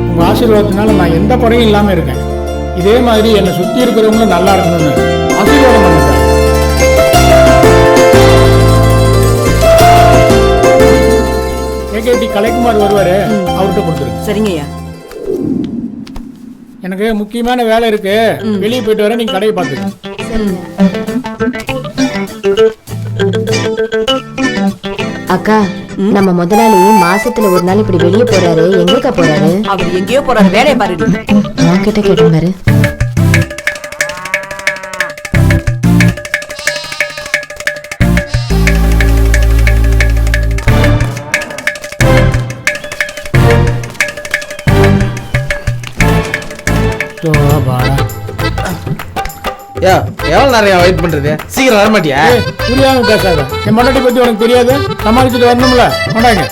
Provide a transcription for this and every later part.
உங்க ஆசீர்வாதத்தினால நான் எந்த குறையும் இல்லாம இருக்கேன். இதே மாதிரி என்னை சுத்தி இருக்கிறவங்களும் நல்லா இருக்கணும்னு ஆசீர்வாதம் பண்ணுங்க. ஏகேடி கலைக்குமார் வருவாரு, அவர்கிட்ட கொடுத்துருங்க. சரிங்கய்யா. எனக்கு முக்கியமான வேலை இருக்கு, வெளியே போயிட்டு வர, நீங்க கடையை பார்த்துங்க. அக்கா, நம்ம முதலாளி மாசத்துல ஒரு நாள் இப்படி வெளியே போறாரு. எங்கக்கா போறாரு? அவர் எங்கேயோ போறாரு, வேலையை பாருடி. நான் கிட்ட கேட்டேன் பாரு. எவ்வளவு நேரம் வெயிட் பண்றது? சீக்கிரம் வர மாட்டியா? புரியாம பேசாத. என் மண்ணாட்டி பத்தி உனக்கு தெரியாது, சமாளிச்சுட்டு வரணும்ல. கொண்டாங்க.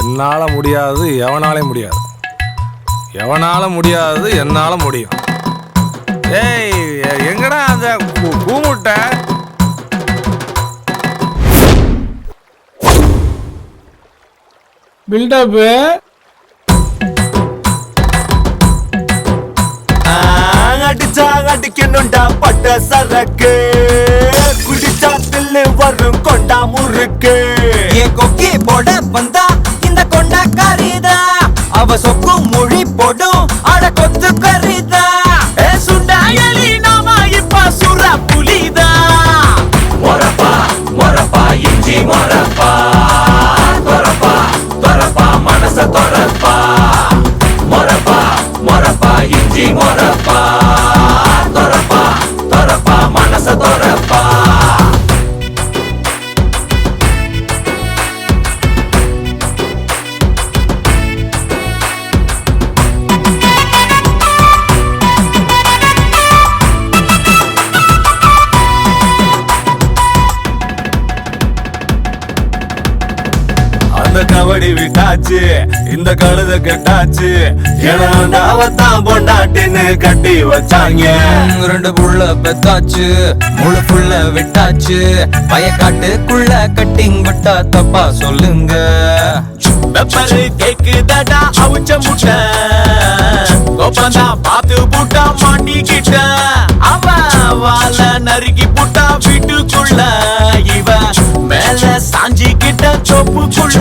என்னால முடியாது, எவனாலே முடியாது. எவனால முடியாது, என்னால முடியும். ஏய், எங்கடா அந்த கூமுட்டை? பில்டப் அடிச்சா அடிக்கணும்டா பட்ட சரக்கு குடிச்சா தில்லு வரும் கொண்டா முறுக்கு என் கொக்கி போட வந்தா இந்த கொண்டா கரிதா அவ சொக்கு மொழி போடும் அட கொத்து கரிதா சுண்டாயலி நாம இப்ப சுர புலிதா மொரப்பா மொரப்பா இஞ்சி மொரப்பா தொரப்பா தொரப்பா மனச தொரப்பா மொரப்பா மொரப்பா இஞ்சி மொரப்பா தொரப்பா தொரப்பா மனச தொரப்பா அந்த கபடி விட்டாச்சு இந்த கழுத கட்டாச்சு ஏன்னா அவத்தான் பொண்டாட்டின்னு கட்டி வச்சாங்க 2 புள்ள பெத்தாச்சு முழு புள்ள விட்டாச்சு வயக்காட்டுக்குள்ள கட்டிங் விட்டா தப்பா சொல்லுங்க பெப்பரு கேக்குதடா அவுச்ச முட்டை கோப்பந்தா பாத்து புட்டா மாட்டிக்கிட்ட அவன் வாழ நறுக்கி புட்டா வீட்டுக்குள்ள இவ மேல சாஞ்சிக்கிட்ட சொப்புக்குள்ள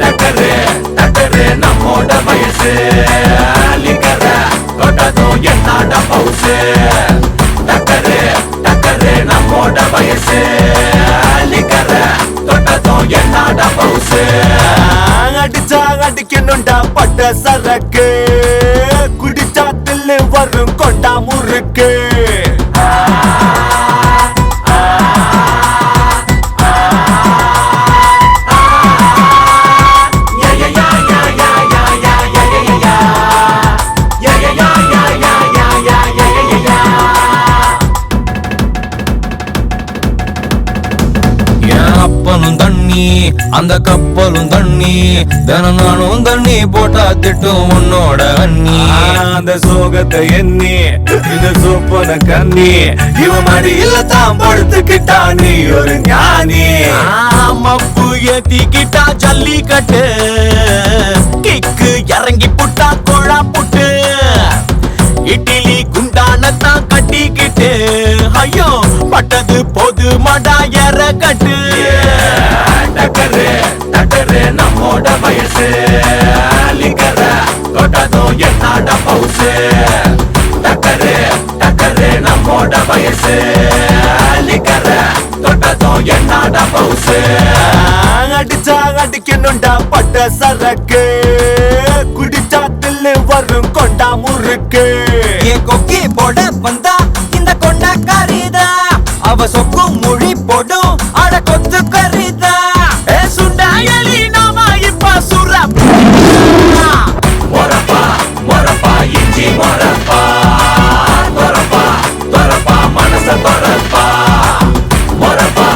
டக்கரு டக்கரு நம்மோட வயசு லிக்கர தொட்டதும் என்னோட பவுசு டக்கரு டக்கரு நம்மோட வயசு லிக்கர தொட்டதும் என்னோட பவுசு அடிச்சா அடிக்கணும்டா பட்ட சரக்கு குடிச்சா தில்லு வரும் கொண்டா முறுக்கு அப்பனும் தண்ணி அந்த கப்பலும் தண்ணி தினம் நானும் தண்ணி போட்டா திட்டும் உன்னோட அண்ணி அந்த சோகத்தை எண்ணி இந்த சொப்பன கண்ணி இவ மடியில தான் படுத்துக்கிட்டா நீ ஒரு ஞானி மப்பு ஏத்திக்கிட்டா ஜல்லிக்கட்டு கிக்கு இறங்கி புட்டா கொழா புட்டு இட்லி குண்டானத்தான் கட்டிக்கிட்டு ஐயோ பட்டது போது மடா எற கட்டு டக்கரு டக்கரு நம்மோட வயசு லிக்கர தொட்டதும் என்னோட பவுசு டக்கரு டக்கரு நம்மோட வயசு லிக்கர தொட்டதும் என்னோட பவுசு அடிச்சா அடிக்கணும்டா பட்ட சரக்கு குடிச்சா தில்லு வரும் கொண்டா முறுக்கு என் கொக்கி போட வந்தா இந்த கொண்டா கரிதா அவ சொக்கு மொழி போடும் அட கொத்து கரிதா சுண்டாயலி நாம இப்ப சுர மொரப்பா மொரப்பா இஞ்சி மொரப்பா தொரப்பா தொரப்பா மனச தொரப்பா மொரப்பா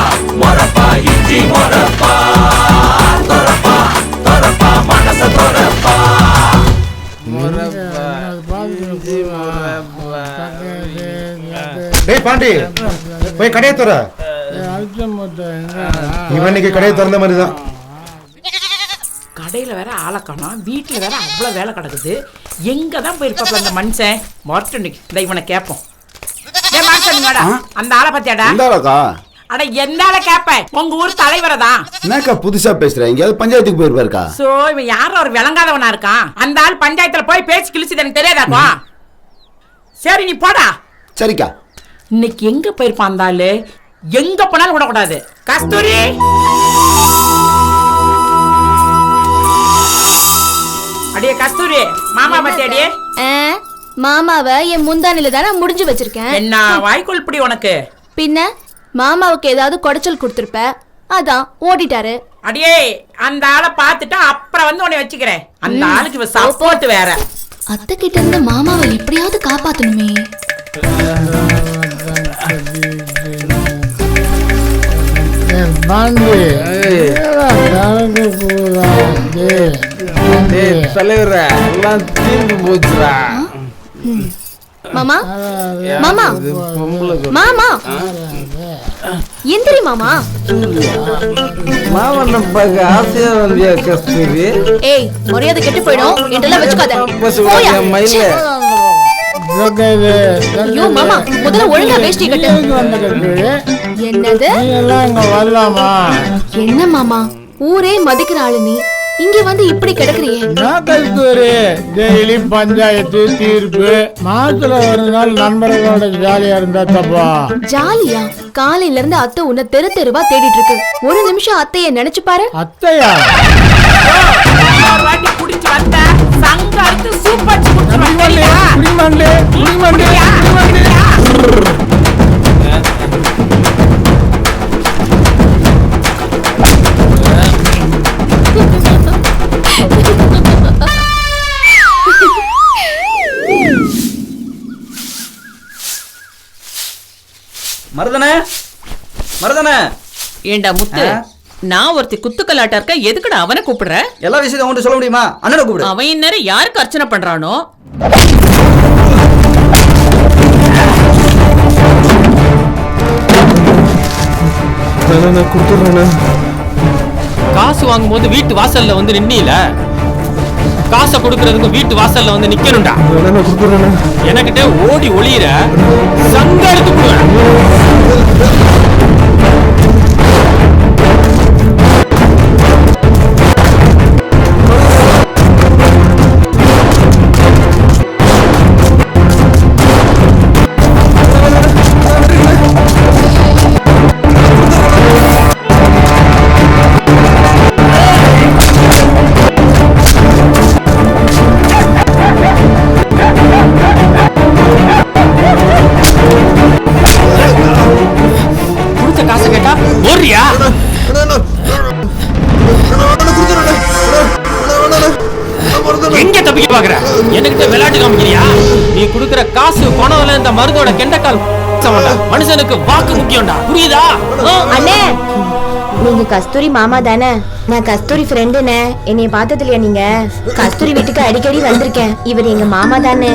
மொரப்பா இஞ்சி மொரப்பா தொரப்பா தொரப்பா மனச தொரப்பா டேய் பாண்டி போய் கடையை தர இவன் இன்னைக்கு கடையை திறந்த மாதிரி தான் கடையில வேற ஆளை காணோம், வீட்டுல வேற அவ்வளவு வேலை கிடக்குது. எங்க தான் போயிருப்பாப்ல அந்த மனுஷன்? மொரட்டு இந்த இவனை கேட்போம். அந்த ஆளை பத்தியாடா? அட எந்த ஆளை கேப்பேன்? உங்க ஊர் தலைவரை தான். என்னக்கா புதுசா பேசுற? எங்கயாவது பஞ்சாயத்துக்கு போயிருப்பாருக்கா? சோ இவன் யாரோ ஒரு விளங்காதவனா இருக்கான். அந்த ஆள் பஞ்சாயத்துல போய் பேச்சு கிழிச்சு எனக்கு தெரியாதாப்பா? சரி நீ போடா. சரிக்கா. இன்னைக்கு எங்க போயிருப்பான் அந்த ஆளு? எங்க போனாலும் விடக்கூடாது. கஸ்தூரி அடியே கஸ்தூரி, மாமா பத்தியாடியே? மாமாவை என் முந்தானில தானே முடிஞ்சு வச்சிருக்கேன். என்ன வாய்க்குள் இப்படி உனக்கு? பின்ன மாமாவுக்கு ஏதாவது குடைச்சல் கொடுத்திருப்ப, அதான் ஓடிட்டாரு. அடியே அந்த ஆளை பார்த்துட்டா அப்புறம் வந்து உன்னை வச்சுக்கிறேன். அந்த ஆளுக்கு சப்போர்ட் வேற. அத்தை கிட்ட இருந்து மாமாவை எப்படியாவது காப்பாத்தணுமே. மாமா மாமா மாமா எந்திரி மாமா. ஏய் மரியாதை கெட்டு போயிடும். இதெல்லாம் வச்சுக்காத. ஐயோ மாமா முதல்ல ஒழுங்கா வேஷ்டி கட்டு. என்னது? நீ எல்லாம் இங்க வரலாமா? என்ன மாமா ஊரே மதிக்கிற ஆளு நீ இங்க வந்து இப்படி கிடக்குறியே? நான் கல்தூரி டெய்லி பஞ்சாயத்து தீர்ப்பு மாசத்துல ஒரு நாள் நண்பர்களோட ஜாலியா இருந்தா தப்பா? ஜாலியா? காலையில இருந்து அத்தை உன்னை தெரு தெருவா தேடிட்டு இருக்கு. ஒரு நிமிஷம் அத்தைய நினைச்சு பாரு. அத்தையா? ஒரு வாட்டி குடிச்சு வந்த சங்காத்து சூப்பர் குடிமண்டே குடிமண்டே குடிமண்டே குடிமண்டே. மருதனே மருதனே. ஏண்டா முத்து, நான் ஒருத்தி குத்துக்கலாட்டா இருக்க, எதுக்குடா அவனை கூப்பிடுற? எல்லா விஷயத்தையும் உன்கிட்ட சொல்ல முடியுமா? அண்ணனை கூப்பிடு. அவன் இந்நேரம் யாருக்கு அர்ச்சனை பண்றானோ? காசு வாங்கும் போது வீட்டு வாசல்ல வந்து நின்னீல, காசை கொடுக்கறதுக்கு வீட்டு வாசல்ல வந்து நிக்கணும்டா. எனக்கிட்ட ஓடி ஒளியிற சங்க எடுத்து போடுவேன். காசை கேட்டா ஓடுறியா? எங்க தப்பிக்க பாக்குற? எனக்கு விளையாட்டு காமிக்கிறியா? நீ குடுக்கிற காசு பணம்ல இந்த மருந்தோட கெண்டக்கால் மனுஷனுக்கு வாக்கு முக்கியம்டா, புரியுதா? அண்ணே நீங்க கஸ்தூரி மாமா தானே? நான் கஸ்தூரி ஃப்ரெண்டுனே. என்னைய பார்த்தது இல்லையா நீங்க? கஸ்தூரி வீட்டுக்கு அடிக்கடி வந்திருக்கேன். இவர் எங்க மாமா தானே.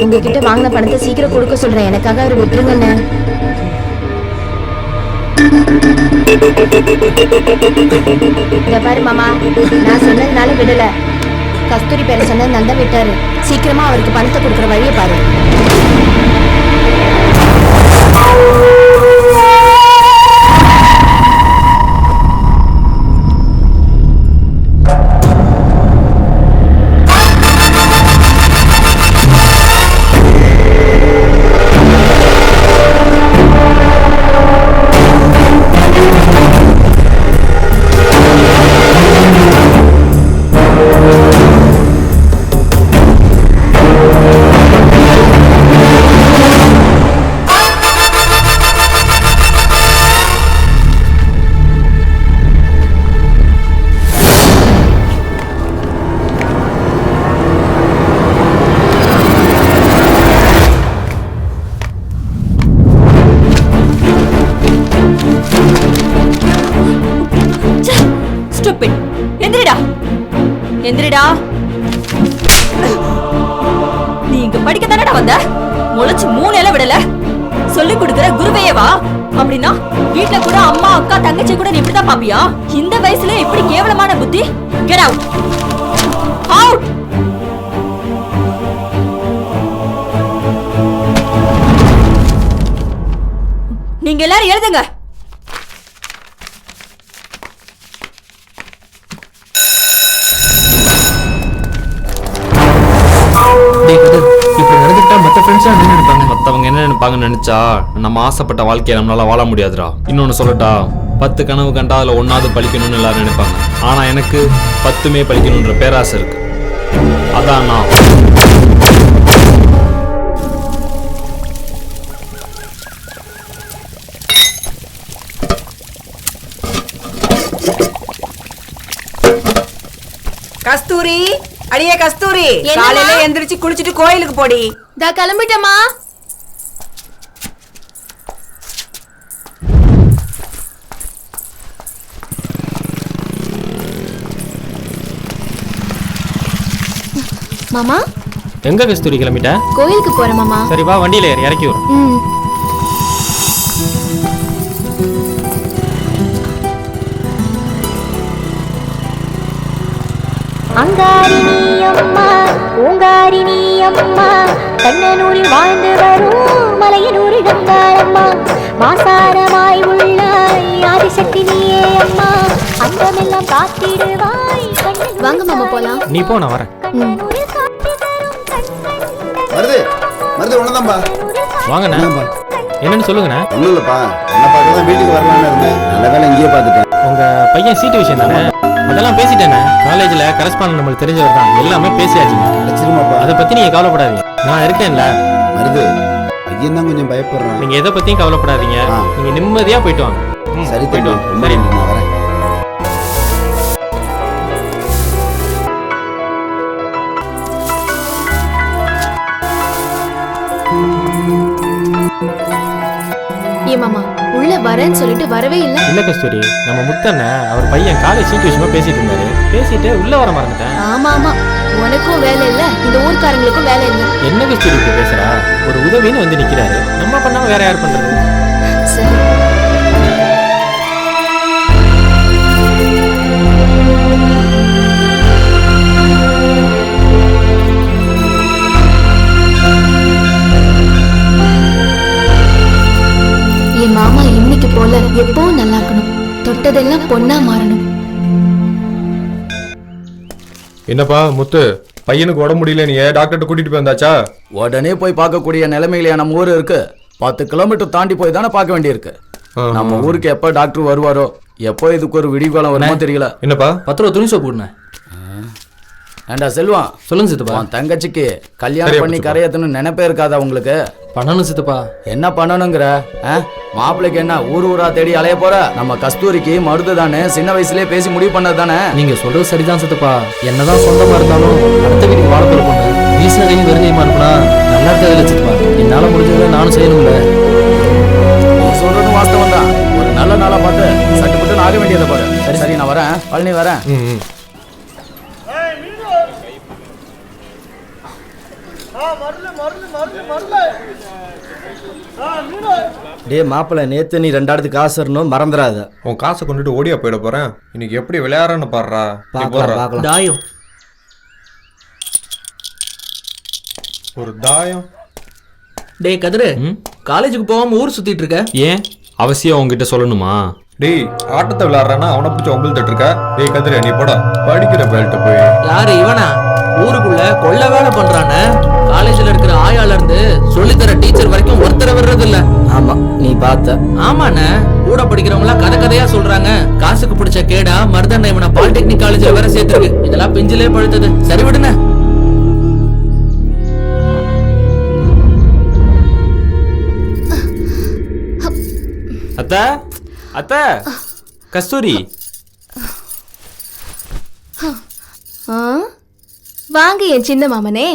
உங்ககிட்ட வாங்கின பணத்தை சீக்கிரம் கொடுக்க சொல்றேன். எனக்காக அவர் விட்டுருங்கண்ணே. இத பாரு மாமா, நான் சொன்னதுனால விடல. கஸ்தூரி பேரை சொன்னதுனால தான் விட்டாரு. சீக்கிரமா அவருக்கு பணத்தை கொடுக்குற வழியை பாரு. எந்திரிடா. நீ இங்க படிக்க தானடா வந்த? முளைச்சு 3 இலை விடல. சொல்லி கொடுக்கிற குருவையவா? அப்படின்னா வீட்டுல கூட அம்மா அக்கா தங்கச்சி கூட நீ இப்படிதான் பாப்பியா? இந்த வயசுல இப்படி கேவலமான புத்தி? Get out. அவுட். நீங்க எல்லாரும் எழுதுங்க. மத்தவங்க என்ன நினைப்பாங்கன்னு நினைச்சா நம்ம ஆசைப்பட்ட வாழ்க்கையை நம்மளால வாழ முடியாதுடா. இன்னொன்னு சொல்லட்டா, 10 கனவு கண்டா அதுல 1வது பழிக்கணும்னு எல்லாரும் நினைப்பாங்க. ஆனா எனக்கு 10மே பழிக்கணும்ன்ற பேராசை இருக்கு. அதான் நான். கஸ்தூரி, அடியே கஸ்தூரி, காலையில எந்திரிச்சு குளிச்சிட்டு கோயிலுக்கு போடி. தா கிளம்பிட்டமா. மாமா எங்க கஸ்தூரி கிளம்பிட்ட? கோயிலுக்கு போறேன் மாமா. சரி வா, வண்டியில ஏறி இறக்கி வரும். அங்காரினி அம்மா பூங்காரி நீ அம்மா கண்ணனூரில் வாழ்ந்து வரும் மலையனூரில் கங்காளம்மா மாசாரமாய் உள்ளாய் ஆதிசக்தி நீயே அம்மா அந்தமெல்லாம் காத்திடுவாய் வாங்க மாமா போலாம். நீ போ, நான் வரேன். மருது மருது ஒண்ணுதான்பா. வாங்கண்ணா. என்னன்னு சொல்லுங்கண்ணா. ஒண்ணும் இல்லப்பா, என்ன பார்க்க தான் வீட்டுக்கு வரலான்னு இருந்தேன். நல்ல வேலை இங்கேயே பார்த்துட்டேன். உங்க பையன் சீட்டு விஷயம் தானே, அதெல்லாம் பேசிட்டேனே. காலேஜ்ல கரஸ்பாண்ட் நம்மளுக்கு தெரிஞ்சவர் தான், எல்லாமே பேசியாச்சுங்க. கிடைச்சிருமாப்பா. அதை பத்தி நீங்க கவலைப்படாதீங்க, நான் இருக்கேன்ல. மருது பையன் தான் கொஞ்சம் பயப்படுறான். நீங்க எதை பத்தியும் கவலைப்படாதீங்க, நீங்க நிம்மதியா போயிட்டு வாங்க. சரி போயிட்டு வாங்க. ரொம்ப நன்றி, நான் வரேன். ஏ மாமா உள்ள வரேன்னு சொல்லிட்டு வரவே இல்லை. இல்ல கஸ்தூரி, நம்ம முத்தண்ண அவர் பையன் காலேஜ் சீட்டு விஷயமா பேசிட்டு இருந்தாரு, பேசிட்டு உள்ள வர மறந்துட்டேன். ஆமா ஆமா, உனக்கும் வேலை இல்ல, இந்த ஊர்க்காரங்களுக்கும் வேலை இல்ல. என்ன கஸ்தூரி இப்படி பேசுறா? ஒரு உதவின்னு வந்து நிக்கிறாரு, நம்ம பண்ணாம வேற யார் பண்றது? சரி என் மாமா இன்னைக்கு போல எப்பவும் நல்லா இருக்கணும், தொட்டதெல்லாம் பொண்ணா மாறணும். என்னப்பா முத்து, பையனுக்கு உடம்பு முடியல, நீ டாக்டர்கிட்ட கூட்டிட்டு போய் வந்தாச்சா? உடனே போய் பார்க்கக்கூடிய நிலைமையில நம்ம ஊர் இருக்கு. 10 கிலோமீட்டர் தாண்டி போய் தானே பார்க்க வேண்டியிருக்கு. நம்ம ஊருக்கு எப்ப டாக்டர் வருவாரோ, எப்போ இதுக்கு ஒரு விடிவுகாலம் வருமோ தெரியல. என்னப்பா 10 ரூபா துணி சோப்பு கொடுங்க. ஏண்டா செல்வம், சொல்லுங்க சித்தப்பா. உன் தங்கச்சிக்கு கல்யாணம் பண்ணி கரையத்தணும் நினைப்பே இருக்காதா உங்களுக்கு? பண்ணணும் சித்தப்பா. என்ன பண்ணணுங்கிற? மாப்பிள்ளைக்கு என்ன ஊர் ஊரா தேடி அலைய போற? நம்ம கஸ்தூரிக்கு மருது தானே, சின்ன வயசுலயே பேசி முடிவு பண்ணது தானே. நீங்க சொல்றது சரிதான் சித்தப்பா, என்னதான் சொந்தமா இருந்தாலும் அடுத்த வீட்டுக்கு வாழப்போற பொண்ணு வீசினதையும் வெறுங்கையுமா இருப்பா நல்லா இருக்காதுல்ல சித்தப்பா. என்னால முடிஞ்சதை நானும் செய்யணும்ல. நீ சொல்றது வாஸ்தவம் தான். ஒரு நல்ல நாளா பார்த்து சட்டுப்பட்டு ஆக வேண்டியதை பாரு. சரி சரி, நான் வரேன். பழனி வரேன். டே மாப்பிள்ள, நேத்து நீ 2 இடத்துக்கு காசு வரணும் மறந்துடாத. உன் காசை கொண்டுட்டு ஓடியா போயிட போறேன். இன்னைக்கு எப்படி விளையாடுறன்னு பாடுறா. தாயம், ஒரு தாயம். டேய் கதிரு, காலேஜுக்கு போகாம ஊர் சுத்திட்டு இருக்க? ஏன் அவசியம் உங்ககிட்ட சொல்லணுமா? டேய் ஆட்டத்தை விளையாடுறானா அவனை பிடிச்ச ஒம்பில் தட்டு இருக்க. டேய் கதிர, நீ போட படிக்கிற பேல்ட்ட போய். யாரு இவனா? ஊருக்குள்ள கொள்ள வேலை பண்றானே. காலேஜ்ல இருக்கிற ஆயால இருந்து சொல்லித்தர டீச்சர் வரைக்கும் ஒருத்தர வர்றது இல்ல. ஆமா, நீ பார்த்த. ஆமாண்ணே, கூட படிக்கிறவங்க எல்லாம் கதை கதையா சொல்றாங்க. காசுக்கு பிடிச்ச கேடா மருதண்ண இவனை பாலிடெக்னிக் காலேஜ்ல வேற சேர்த்திருக்கு. இதெல்லாம் பிஞ்சிலே பழுத்தது. சரி விடுன. அத்த அத்த கஸ்தூரி. வாங்க என் சின்ன மாமனே,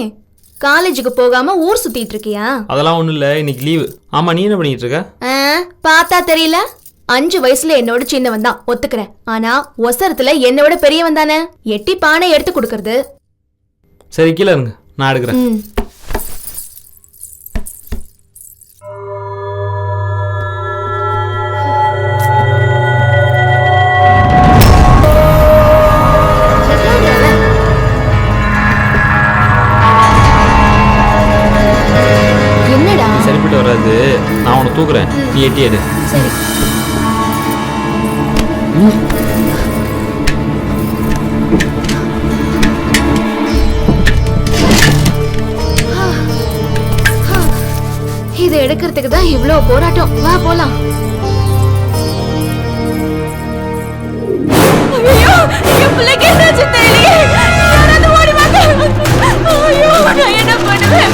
காலேஜுக்கு போகாம ஊர் சுத்திட்டு இருக்கியா? அதெல்லாம் ஒண்ணும் இல்ல, இன்னைக்கு லீவு. ஆமா, நீ என்ன பண்ணிட்டு இருக்க? பார்த்தா தெரியல, 5 வயசுல என்னோட சின்னவன் தான் ஒத்துக்கிறேன். ஆனா ஒசரத்துல என்னோட பெரியவன் தானே. எட்டி பானை எடுத்து கொடுக்கறது. சரி கீழே இருங்க, நான் எடுக்கிறேன். என்னடா சரிப்பட்டு வராது, நான் உன்னை தூக்குறேன், நீ எட்டி எடு. சரி. இதை எடுக்கிறதுக்கு தான் இவ்ளோ போராட்டம். வா போலாம். ஐயோ, என் பிள்ளைக்கு என்னாச்சு தெரியலையே. யாராவது ஓடி வாங்க. ஐயோ, நான் என்ன பண்ணுவேன்?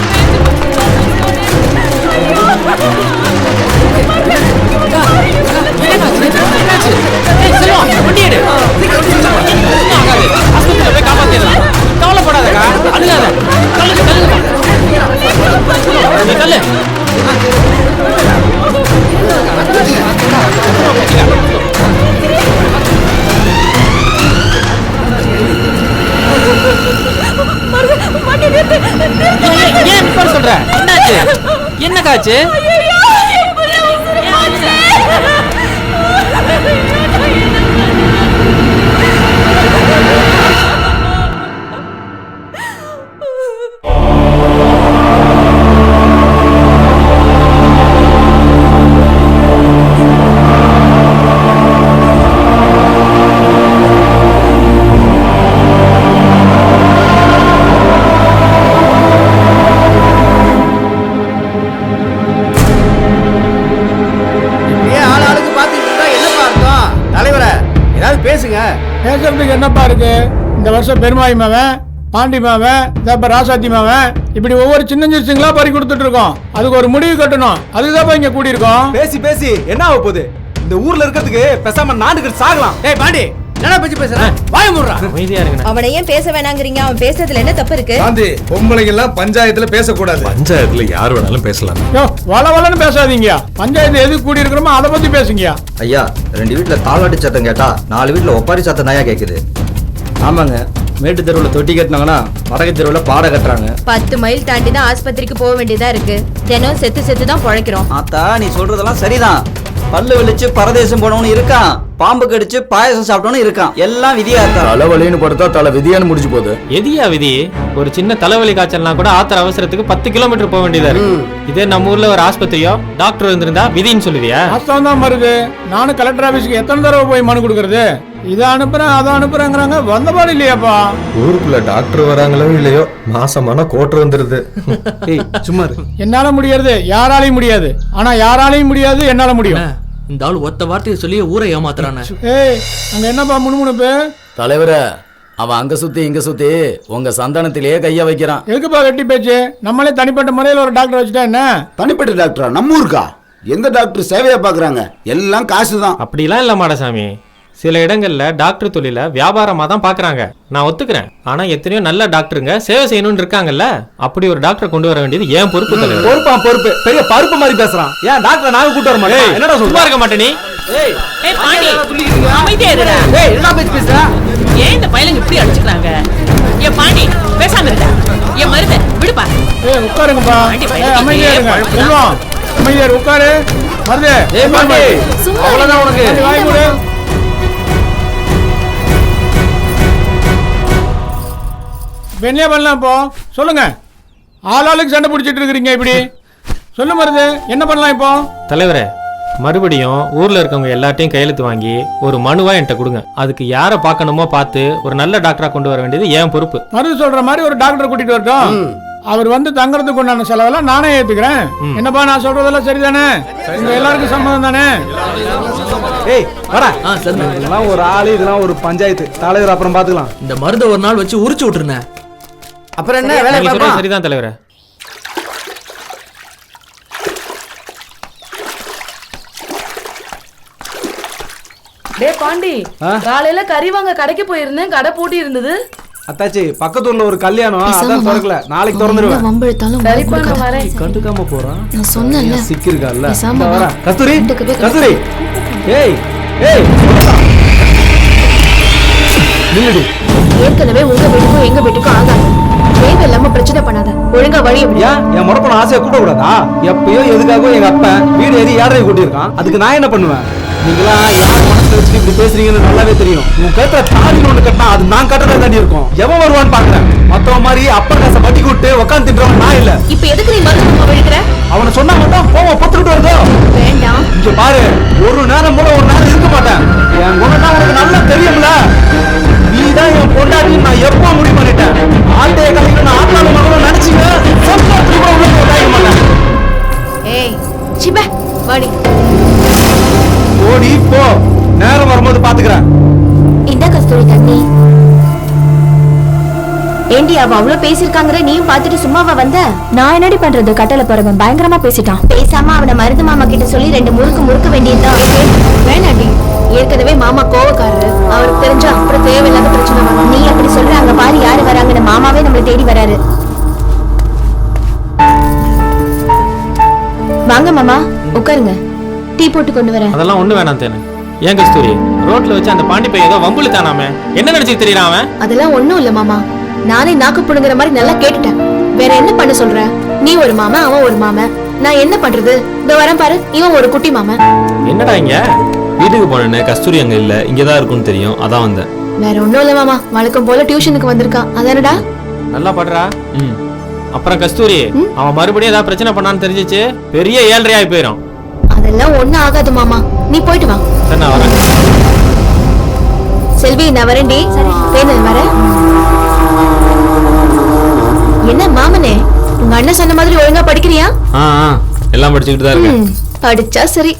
கவலைப்படாதக்கா, அழுகாத. ஏன் சொல்ற? என்னாச்சு? என்ன காச்சு? பேசுறதுக்கு என்னப்பா இருக்கு? இந்த வருஷம் பெருமாய் மாவன், பாண்டி மாவன், இப்ப ராசாத்தி மாவன், இப்படி ஒவ்வொரு சின்ன சின்னங்களா பறி கொடுத்துட்டு இருக்கோம். அதுக்கு ஒரு முடிவு கட்டணும். அதுதான் இங்க கூடி இருக்கோம். பேசி பேசி என்ன ஆக போகுது? இந்த ஊர்ல இருக்கிறதுக்கு பேசாம நாடுகள் சாகலாம். ஏய் பாண்டி என்ன பேச்சு பேசுற? வாய மூடுறா. அமைதியா இருங்க. அவனை ஏன் பேச வேணாங்கிறீங்க? அவன் பேசுறதுல என்ன தப்பு இருக்கு? காந்தி, பொம்பளைங்க எல்லாம் பஞ்சாயத்துல பேசக்கூடாது. பஞ்சாயத்துல யார் வேணாலும் பேசலாம். யோ, வளவலன்னு பேசாதீங்க. பஞ்சாயத்து எது கூடி இருக்கிறோமோ அதை பத்தி பேசுங்க. ஐயா, 2 வீட்டுல தாளாட்டு சத்தம் கேட்டா 4 வீட்டுல ஒப்பாரி சத்தம் தாயா கேக்குது. ஆமாங்க, மேட்டு தெருவுல தொட்டி கட்டினாங்கன்னா வடக்கு தெருவுல பாட கட்டுறாங்க. 10 மைல் தாண்டி தான் ஆஸ்பத்திரிக்கு போக வேண்டியதா இருக்கு. தினம் செத்து செத்து தான் பொழைக்கிறோம். ஆத்தா, நீ சொல்றதெல்லாம் சரிதான். பல்லு வெளிச்சு பரதேசம் போனவனு இருக்கான், பாம்பு கடிச்சு பாயசம் சாப்பிட்டவனு இருக்கான். எல்லாம் விதியா இருக்கா. தலைவலின்னு படுத்தா தலை விதியான்னு முடிச்சு போகுது. எதியா விதி? ஒரு சின்ன தலைவலி காய்ச்சல்னா கூட ஆத்திர அவசரத்துக்கு 10 கிலோமீட்டர் போக வேண்டியதா இருக்கு. இதே நம்ம ஊர்ல ஒரு ஆஸ்பத்திரியோ டாக்டர் இருந்திருந்தா விதின்னு சொல்லுவியா? வாஸ்தவம் தான் வருது. நானும் கலெக்டர் ஆபீஸ்க்கு எத்தனை தடவை போய் மனு கொடுக்கறது? இதை அனுப்புறேன் அதை அனுப்புறேங்கிறாங்க. வந்தபாடு இல்லையாப்பா. ஊருக்குள்ள டாக்டர் வராங்களோ இல்லையோ, மாசமான கோட்டர் வந்துருது. சும்மா என்னால முடியாது, யாராலையும் முடியாது. ஆனா யாராலையும் முடியாது, என்னால முடியும். இந்த ஆள் ஒத்த வார்த்தையை சொல்லி ஊரை ஏமாத்துறானே. ஏய், அங்க என்னப்பா முணுமுணுப்பு? தலைவர, அவன் அங்க சுத்தி இங்க சுத்தி உங்க சந்தானத்திலேயே கைய வைக்கிறான். எதுக்குப்பா வெட்டி பேச்சு? நம்மளே தனிப்பட்ட முறையில் ஒரு டாக்டர் வச்சுட்டா என்ன? தனிப்பட்ட டாக்டரா? நம்ம ஊருக்கா? எந்த டாக்டர் சேவையா பாக்குறாங்க? எல்லாம் காசுதான். அப்படிலாம் இல்ல மாடசாமி. சில இடங்கள்ல டாக்டர் தொழில வியாபாரமா தான் பாக்குறாங்க. நான் ஒத்துக்கிறேன். ஆனா எத்தனையோ நல்ல டாக்டருங்க சேவை செய்யணும்னு இருக்காங்கல்ல. அப்படி ஒரு டாக்டர் கொண்டு வர வேண்டியது ஏன் பொறுப்பு தலைவர். பொறுப்பு பெரிய பருப்பு மாதிரி பேசுறான். ஏன் டாக்டர் நாங்க கூட்டு வர மாட்டோம்? என்னடா சும்மா இருக்க மாட்டே நீ? ஏய் பாண்டி, அமைதியா இருடா. ஏய், என்ன பேச்சு பேசுற? ஏன் இந்த பையலுங்க இப்படி அடிச்சுக்கிறாங்க? ஏன் பாண்டி பேசாம இருடா. ஏன் மருத விடுப்பா. ஏய், உட்காருங்கப்பா. ஏய், அமைதியா இருங்க. செல்வம், அமைதியா இரு, உட்காரு. மருது, ஏய் பாண்டி, அவ்வளவுதான் உனக்கு. வாய் மூடு. என்ன பண்ணலாம் இப்போ? சொல்லுங்க. ஆளாளுக்கு சண்டை பிடிச்சிட்டு இருக்கிறீங்க இப்படி. சொல்லு மருது, என்ன பண்ணலாம் இப்போ? தலைவரே, மறுபடியும் ஊர்ல இருக்கவங்க எல்லாத்தையும் கையெழுத்து வாங்கி ஒரு மனுவா என்கிட்ட கொடுங்க. அதுக்கு யாரை பார்க்கணுமோ பார்த்து ஒரு நல்ல டாக்டரா கொண்டு வர வேண்டியது ஏன் பொறுப்பு. மருது சொல்ற மாதிரி ஒரு டாக்டர் கூட்டிட்டு வரட்டும். அவர் வந்து தங்கறதுக்கு உண்டான செலவெல்லாம் நானே ஏத்துக்கிறேன். என்னப்பா, நான் சொல்றதெல்லாம் சரிதானே? உங்க எல்லாருக்கும் சம்மதம் தானே? ஏய் வாடா. இதெல்லாம் ஒரு ஆளு, இதெல்லாம் ஒரு பஞ்சாயத்து தலைவர். அப்புறம் பாத்துக்கலாம். இந்த மருந்தை ஒரு நாள் வச்சு உரிச்சு விட்டுருனேன். அப்புறம் என்ன வேலை? நீங்க சொல்றது சரிதான் தலைவரே. டே பாண்டி, காலையில கறி வாங்க கடைக்கு போயிருந்தேன். கடை பூட்டி இருந்தது. அத்தாச்சி, பக்கத்தூர்ல ஒரு கல்யாணம், அதான் திறக்கல. நாளைக்கு திறந்துருவேன். சரிப்பா, நான் வரேன். கண்டுக்காம போறான். நான் சொன்னேன்ல. சிக்கிருக்கால. பேசாம வா. கஸ்தூரி, வீட்டுக்கு போய் கஸ்தூரி. ஏய் ஏய், நில்லுடி. ஏற்கனவே உங்க வீட்டுக்கும் எங்க வீட்டுக்கும் ஆகாது. தேவையில்லாம பிரச்சனை பண்ணாத. ஒழுங்கா வழி எப்படி? ஏன் என் முறப்பன ஆசையை கூட்ட கூடாதா? எப்பயோ எதுக்காகவும் எங்க அப்பன் வீடு ஏறி ஏழரை கூட்டியிருக்கான். அதுக்கு நான் என்ன பண்ணுவேன்? நீங்களா யார் மனசுல வச்சுட்டு இப்படி பேசுறீங்கன்னு நல்லாவே தெரியும். உங்க கருத்துல தாடி ஒண்ணு கட்டினா அது நான் கட்டுறதா தாண்டி இருக்கும். எவன் வருவான்னு பாக்குறேன். மத்தவன் மாதிரி அப்பன் காசை வட்டி கூட்டு உட்காந்து தின்றவன் நான் இல்ல. இப்ப எதுக்கு நீ மருத்துவமா விழுக்கிற? அவனை சொன்னா மட்டும் கோவம் பத்துக்கிட்டு வருதோ? வேண்டாம். இங்க பாரு, ஒரு நேரம் கூட ஒரு நேரம் இருக்க மாட்டேன். என் குணம் உனக்கு நல்லா தெரியும்ல. நீதான் என் பொண்டாட்டி நான் எப்போ முடிவு பண்ணிட்டேன். ஆட்டைய கலைக்கு நான் ஆட்டாள மகனும் நினைச்சுங்க சம்பாத்திரி கூட உள்ள உண்டாக மாட்டேன். ஏய் சிப வாடி. ஓடி போ, நேரம் வரும்போது பாத்துக்கிறேன். இந்த கஸ்தூரி தண்ணி. ஏண்டி அவ அவ்வளவு பேசிருக்காங்கற நீயும் பாத்துட்டு சும்மாவா வந்த? நான் என்னடி பண்றது? கட்டல போறவன் பயங்கரமா பேசிட்டான். பேசாம அவன மருது மாமா கிட்ட சொல்லி 2 முறுக்க வேண்டியதுதான். வேணாடி, ஏற்கனவே மாமா கோவக்காரரு. அவருக்கு தெரிஞ்சா அப்புறம் தேவையில்லாத பிரச்சனை வரும். நீ அப்படி சொல்ற. அங்க பாரு யாரு வராங்கன்னு. மாமாவே நம்மளை தேடி வராரு. வாங்க மாமா, உட்காருங்க. டீ போட்டு கொண்டு வரேன். அதெல்லாம் ஒண்ணு வேணாம் தேனு. ஏன் கஸ்தூரி, ரோட்ல வச்சு அந்த பாண்டி பையன் ஏதோ வம்புல தானாமே, என்ன நினைச்சு தெரியறான் அவன்? அதெல்லாம் ஒண்ணும் இல்ல மாமா. நானே நாக்கு புடுங்குற மாதிரி நல்லா கேட்டுட்டேன். வேற என்ன பண்ண சொல்ற? நீ ஒரு மாமன், அவன் ஒரு மாமன். நான் என்ன பண்றது? இந்த வரேன் பாரு, இவன் ஒரு குட்டி மாமன். என்னடா இங்க? வீட்டுக்கு போனேன்னு கஸ்தூரி அங்க இல்ல, இங்கதான் இருக்கும்னு தெரியும், அதான் வந்தேன். வேற ஒண்ணும் இல்ல மாமா, வழக்கம் போல டியூஷனுக்கு வந்திருக்கான். அதானடா? நல்லா படுறா. அப்புறம் கஸ்தூரி, அவன் மறுபடியும் ஏதாவது பிரச்சனை பண்ணான்னு தெரிஞ்சிச்சு பெரிய 7.5 ஆகி போயிடும். அதெல்லாம் ஒண்ணும் ஆகாது மாமா, நீ போயிட்டு வா. சரி, நான் வரேன். செல்வி, நான் வரேன்டி. தேனல் வரேன். என்ன மாமனே, உங்க அண்ணன் சொன்ன மாதிரி ஒழுங்கா படிக்கிறியா? எல்லாம் படிச்சுக்கிட்டு தான் இருக்கேன். படிச்சா சரி.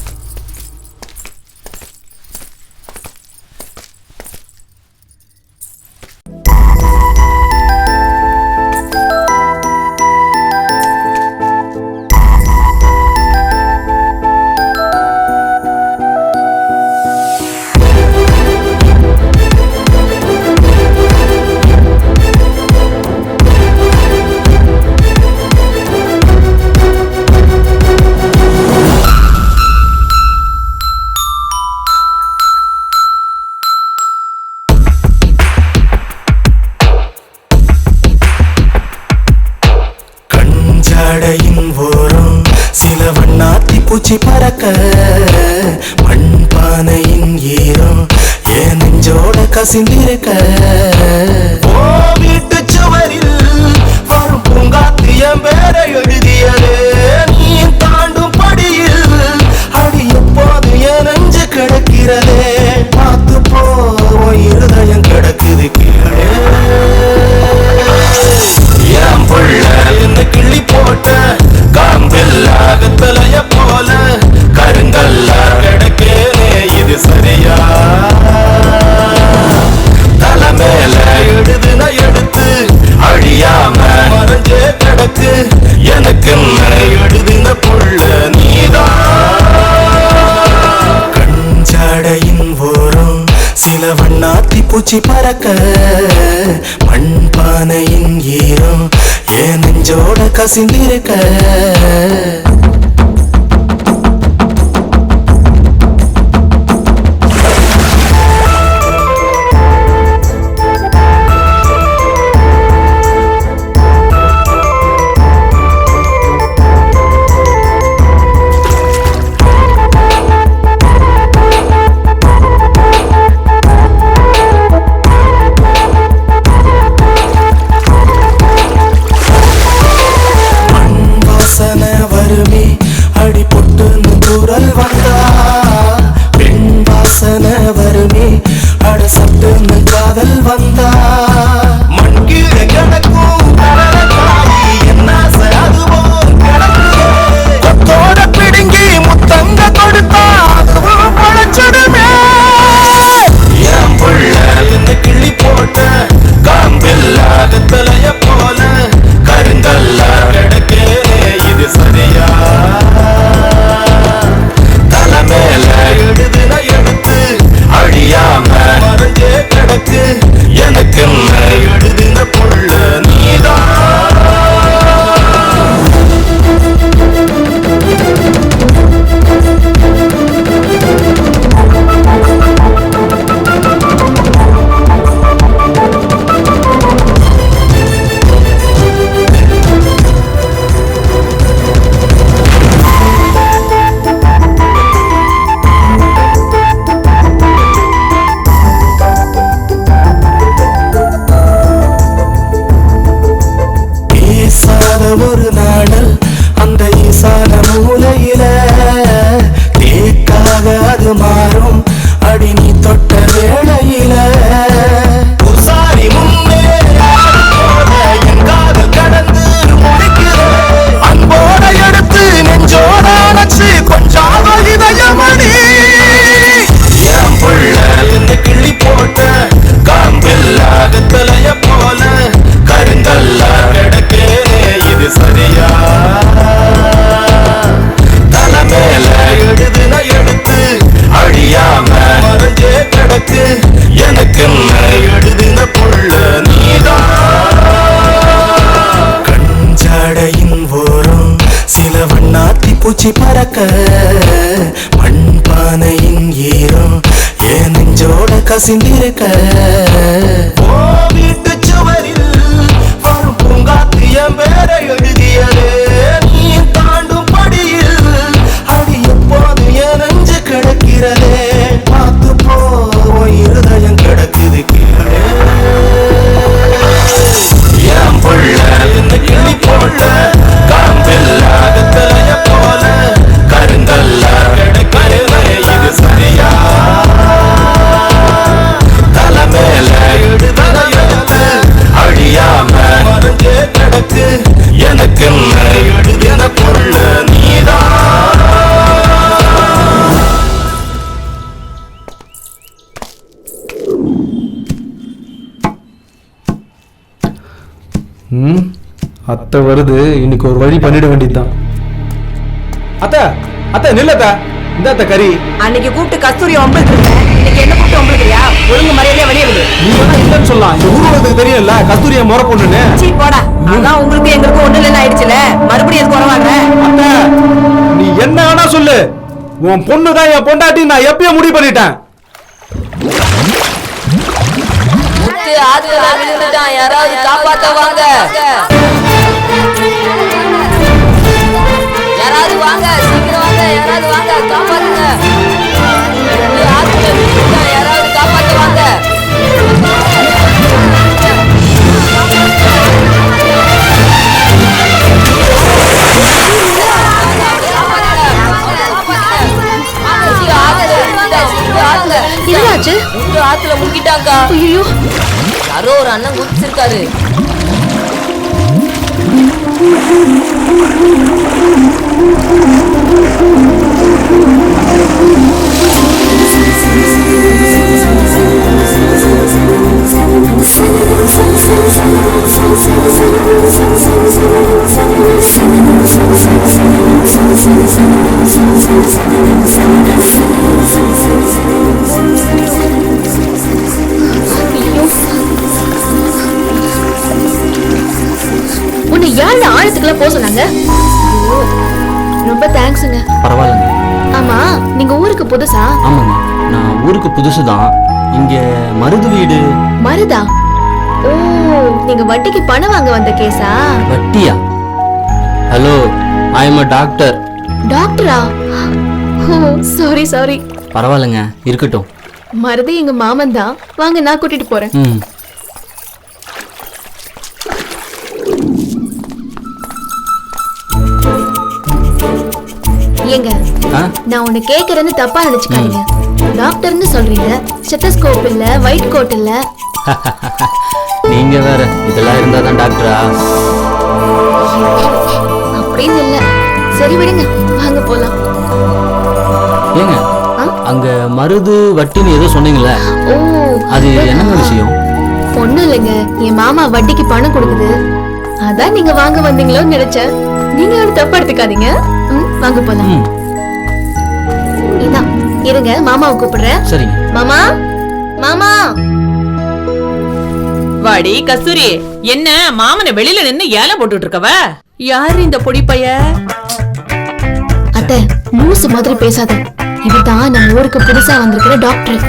பூச்சி பறக்க மண்பானையின் ஈரம் என் நெஞ்சோட கசிந்திருக்க ஓ வீட்டு சுவரில் வரும் பூங்காத்தியம் வேற எழுதியதே நீ தாண்டும் படியில் அடி எப்போது என் நெஞ்சு கிடக்கிறதே பார்த்து போ இருதயம் கிடக்குது கீழே என் புள்ள என்ன கிள்ளி போட்ட காம்பில்லாத தலைய போல கருங்கல்ல கிடக்கேனே இது சரியா தலை மேல எடுதுன எடுத்து அழியாம மறைஞ்சே கிடக்கு எனக்கு எழுதுன புள்ள நீதான் கஞ்சாடையின் ஓரம் சில வண்ணாத்தி பூச்சி பறக்க மண்பானையின் ஈரம் என் நெஞ்சோட கசிந்திருக்க வருமே அடி பொட்டுன்னு குரல் வந்தா பெண் வாசனை வருமே அட சட்டுன்னு காதல் வந்தா மண் கீழே கிடக்கும் என்ன அதுவோ கொத்தோட பிடுங்கி முத்தங்க கொடுத்தா அதுவும் பழச்சிடுமே என் புள்ள என்ன கிள்ளி போட்ட காம்பில்லாத தலைய போல கருங்கல்ல கிடக்கேனே இது சரியா தலை மேல எடுதுன எடுத்து அழியாம மறைஞ்சே கிடக்கு எனக்கு எழுதுன புள்ள நீதான் ஒரு நாடல் அந்த ஈசான மூலையில தேக்காக அது மாறும் அடி நீ தொட்ட வேளையில உசாரி முன்னே என் காதல் கடந்து முடிக்கிறேன் அன்போட எடுத்து நெஞ்சோட அணைச்சு கொஞ்சாத இதயமணி என் புள்ள என்ன கிள்ளி போட்ட காம்பில்லாத தலைய போல கருங்கல்ல கிடக்கேனே இது சரியா தலை மேல எடுதுன எடுத்து அழியாம மறைஞ்சே கிடக்கு எனக்கு எழுதுன புள்ள நீதான் கஞ்சாடையின் ஓரம் சில வண்ணாத்தி பூச்சி பறக்க மண்பானையின் ஈரம் என் நெஞ்சோட கசிந்திருக்க ஓ வீட்டு சுவரில் வரும் பூங்காத்தியம் வேற எழுதியதே நீ தாண்டும் படியில் அடி எப்போது என் நெஞ்சு கிடக்கிறதே பார்த்து போ இருதயம் கிடக்குது கீழே என் புள்ள என்ன கிள்ளி போட்ட காம்பில்லாத தலைய போல கருங்கல்ல கிடக்கிறதே இது சரியா தலை மேல எடுதுன எடுத்து அழியாம மறைஞ்சே கிடக்கு எனக்கு எழுதின புள்ள நீதான் அத்தை வருது, இன்னைக்கு ஒரு வழி பண்ணிட வேண்டியதுதான். அத்தை அத்தை நில்லத்த, இந்த அத்தை கறி. அன்னைக்கு கூப்பிட்டு கஸ்தூரி ஒம்பளுக்கு இன்னைக்கு என்ன கூப்பிட்டு ஒம்பளுக்குறியா? ஒழுங்கு மரியாதையா வெளியே விடு. நீ வேணா இல்லன்னு சொல்லலாம், இந்த ஊருக்கு தெரியும்ல கஸ்தூரியை முறை பொண்ணுன்னு. சீ போடா, அதான் உங்களுக்கு எங்களுக்கு ஒண்ணு இல்லைன்னு ஆயிடுச்சுல, மறுபடியும் எதுக்கு வரவாங்க? அத்தை நீ என்ன வேணா சொல்லு, உன் பொண்ணு தான் என் பொண்டாட்டி, நான் எப்பயும் முடிவு பண்ணிட்டேன். ஆத்துல விழுந்துட்டான், யாராவது காப்பாத்த வாங்க, யாராவது வாங்க, சீக்கிரம் வாங்க. யாராவது வாங்க காப்பாத்துங்க. ஆத்துல விழுந்துட்டா யாராவது காப்பாத்து வாங்க. என்னாச்சு? ஆத்துல முங்கிட்டாங்க. ஐயோ, யாரோ ஒரு அண்ணன் குதிச்சிருக்காரு. உன்னை யாரு ஆழத்துக்குலாம் போக சொன்னாங்க? ரொம்ப தேங்க்ஸுங்க. பரவாயில்லைங்க. ஆமா, நீங்க ஊருக்கு புதுசா? ஆமாங்க, நான் ஊருக்கு புதுசு தான். இங்க மருது வீடு. மருதா? ஓ, நீங்க வட்டிக்கு பணம் வாங்க வந்த கேஸா? வட்டியா? Hello, I am a doctor. டாக்டரா? ஓ, சாரி சாரி. பரவாயில்லைங்க, இருக்கட்டும். மருது எங்க மாமன் தான். வாங்க, நான் கூட்டிட்டு போறேன். ம். ஏங்க, நான் உன்னை கேக்குறேன்னு தப்பா நினைச்சுக்காதீங்க. டாக்டர்னு சொல்றீங்க, ஸ்டெத்தஸ்கோப் இல்ல, ஒயிட் கோட் இல்ல. நீங்க வேற இதெல்லாம் இருந்தா தான் டாக்டரா? அப்படின்னு இல்ல. சரி விடுங்க, வாங்க போலாம். ஏங்க, அங்க மருது வட்டின்னு ஏதோ சொன்னீங்கல்ல, ஓ, அது என்ன விஷயம்? ஒண்ணும் இல்லைங்க, என் மாமா வட்டிக்கு பணம் கொடுக்குது. அதான் நீங்க வாங்க வந்தீங்களோன்னு நினைச்சேன். நீங்க ஒரு தப்பா எடுத்துக்காதீங்க. வாங்க போலாம். இதான் இருங்க, மாமாவை கூப்பிடுறேன். சரிங்க. மாமா, மாமா. வாடி கஸ்தூரி, என்ன மாமனை வெளியில நின்னு ஏலம் போட்டுட்டு இருக்கவ? யாரு இந்த பொடி பைய? அத்தை, லூசு மாதிரி பேசாத. இவதான் நம்ம ஊருக்கு புதுசா வந்திருக்கிற டாக்டர்.